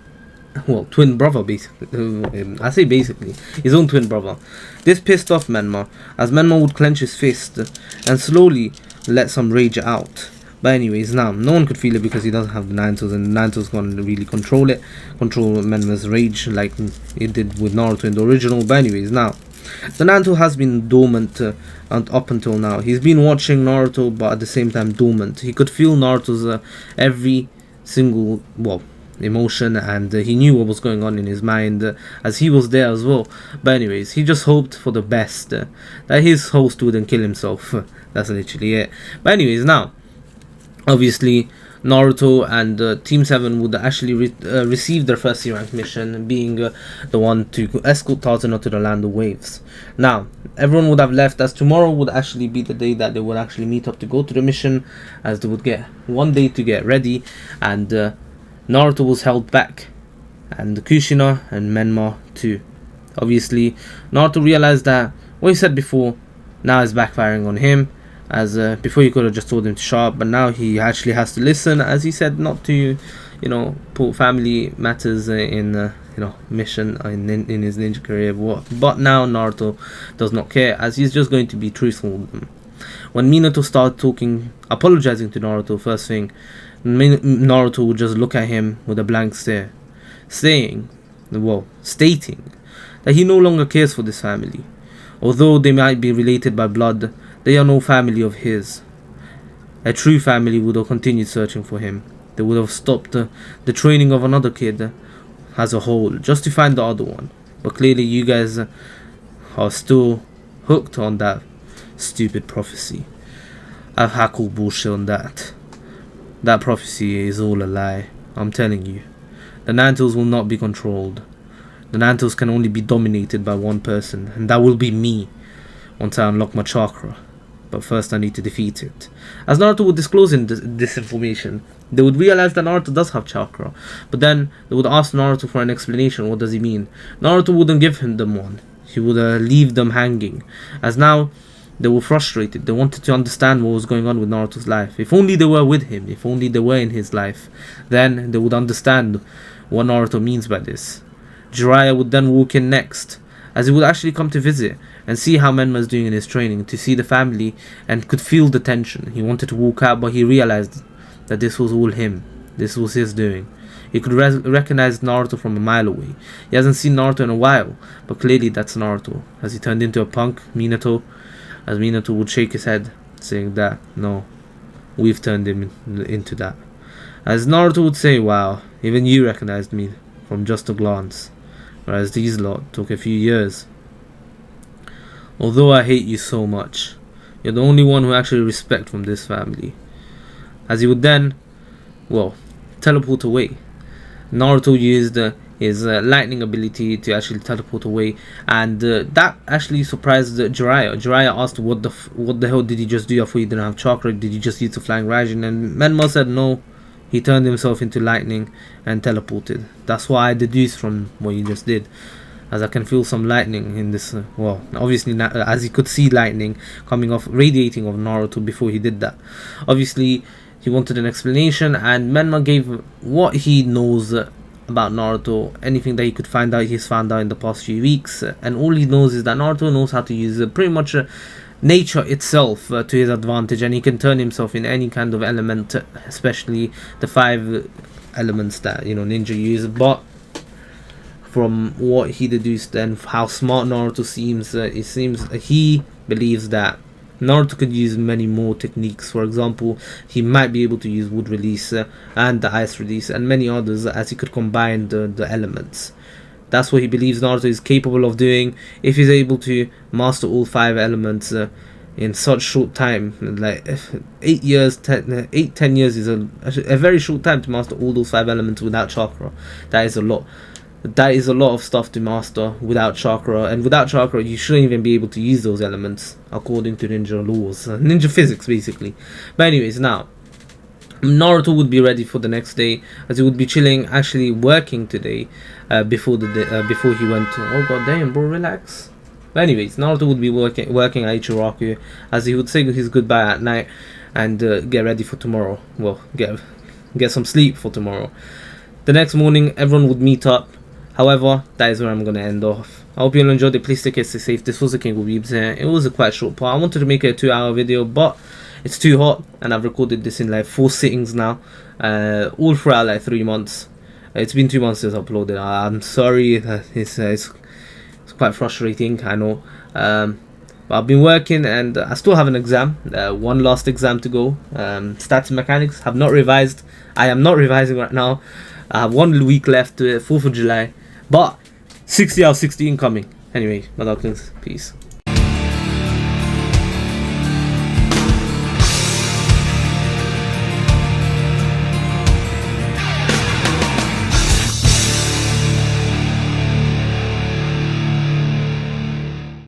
well, twin brother, basically. I say basically, his own twin brother. This pissed off Menma, as Menma would clench his fist and slowly let some rage out. But anyways, now, no one could feel it because he doesn't have the Nine-Tails, and the Nine-Tails can't really control Menma's rage like it did with Naruto in the original. But anyways, now, the Nine-Tail has been dormant up until now. He's been watching Naruto, but at the same time dormant. He could feel Naruto's every single, well, emotion, and he knew what was going on in his mind as he was there as well. But anyways, he just hoped for the best, that his host wouldn't kill himself. That's literally it. But anyways, now, obviously, Naruto and Team 7 would actually receive their first C-rank mission, being the one to escort Tarzan to the land of waves. Now, everyone would have left, as tomorrow would actually be the day that they would actually meet up to go to the mission, as they would get one day to get ready, and Naruto was held back, and Kushina and Menma too. Obviously, Naruto realized that what he said before now is backfiring on him, as before he could have just told him to shut up, but now he actually has to listen, as he said not to, put family matters in mission in his ninja career. But now Naruto does not care, as he's just going to be truthful with them. When Minato started apologizing to Naruto, first thing, Naruto would just look at him with a blank stare, stating that he no longer cares for this family. Although they might be related by blood, they are no family of his. A true family would have continued searching for him. They would have stopped the training of another kid as a whole, just to find the other one. But clearly you guys are still hooked on that stupid prophecy. I've hackled bullshit on that. That prophecy is all a lie. I'm telling you. The Nine-Tails will not be controlled. The Nine-Tails can only be dominated by one person, and that will be me, once I unlock my chakra. But first I need to defeat it. As Naruto would disclose this information, they would realize that Naruto does have chakra. But then they would ask Naruto for an explanation. What does he mean? Naruto wouldn't give them one. He would leave them hanging. As now they were frustrated. They wanted to understand what was going on with Naruto's life. If only they were with him. If only they were in his life. Then they would understand what Naruto means by this. Jiraiya would then walk in next, as he would actually come to visit and see how Menma is doing in his training, to see the family, and could feel the tension. He wanted to walk out, but he realized that this was all him. This was his doing. He could recognize Naruto from a mile away. He hasn't seen Naruto in a while, but clearly that's Naruto, as he turned into a punk, Minato, as Minato would shake his head, saying that, no, we've turned him into that. As Naruto would say, wow, even you recognized me from just a glance, whereas these lot took a few years. Although I hate you so much, you're the only one who actually respect from this family. As he would then, teleport away. Naruto used his lightning ability to actually teleport away, and that actually surprised Jiraiya. Jiraiya asked, what the hell did he just do? I thought he didn't have chakra. Did he just use the flying Raijin? And Menma said no, he turned himself into lightning and teleported. That's what I deduced from what he just did, as I can feel some lightning in this, obviously as he could see lightning coming off, radiating of Naruto before he did that. Obviously he wanted an explanation, and Menma gave what he knows about Naruto, anything that he could find out, he's found out in the past few weeks, and all he knows is that Naruto knows how to use pretty much nature itself to his advantage, and he can turn himself in any kind of element, especially the 5 elements that ninja use. But from what he deduced and how smart Naruto seems, it seems he believes that Naruto could use many more techniques. For example, he might be able to use wood release and the ice release and many others, as he could combine the elements. That's what he believes Naruto is capable of doing if he's able to master all 5 elements in such short time. Like 10 years is a very short time to master all those 5 elements without chakra. That is a lot. That is a lot of stuff to master without chakra, and without chakra you shouldn't even be able to use those elements according to ninja laws, ninja physics basically. But anyways, now Naruto would be ready for the next day, as he would be chilling, actually working today, before he went to, oh god damn bro, relax. But anyways, Naruto would be working at Ichiraku, as he would say his goodbye at night and get ready for tomorrow. Get some sleep for tomorrow. The next morning, everyone would meet up. However, that is where I'm gonna end off. I hope you all enjoyed it. Please take care, stay safe. This was the King of Weebs here. It was a quite short part. I wanted to make it a 2-hour video, but it's too hot, and I've recorded this in like 4 sittings now, all throughout like 3 months. It's been 2 months since I uploaded. I'm sorry, it's quite frustrating, I know. But I've been working, and I still have an exam, one last exam to go. Stats and mechanics. Have not revised. I am not revising right now. I have 1 week left to 4th of July, but 60 out of 60 incoming. Anyway, my darklings, peace.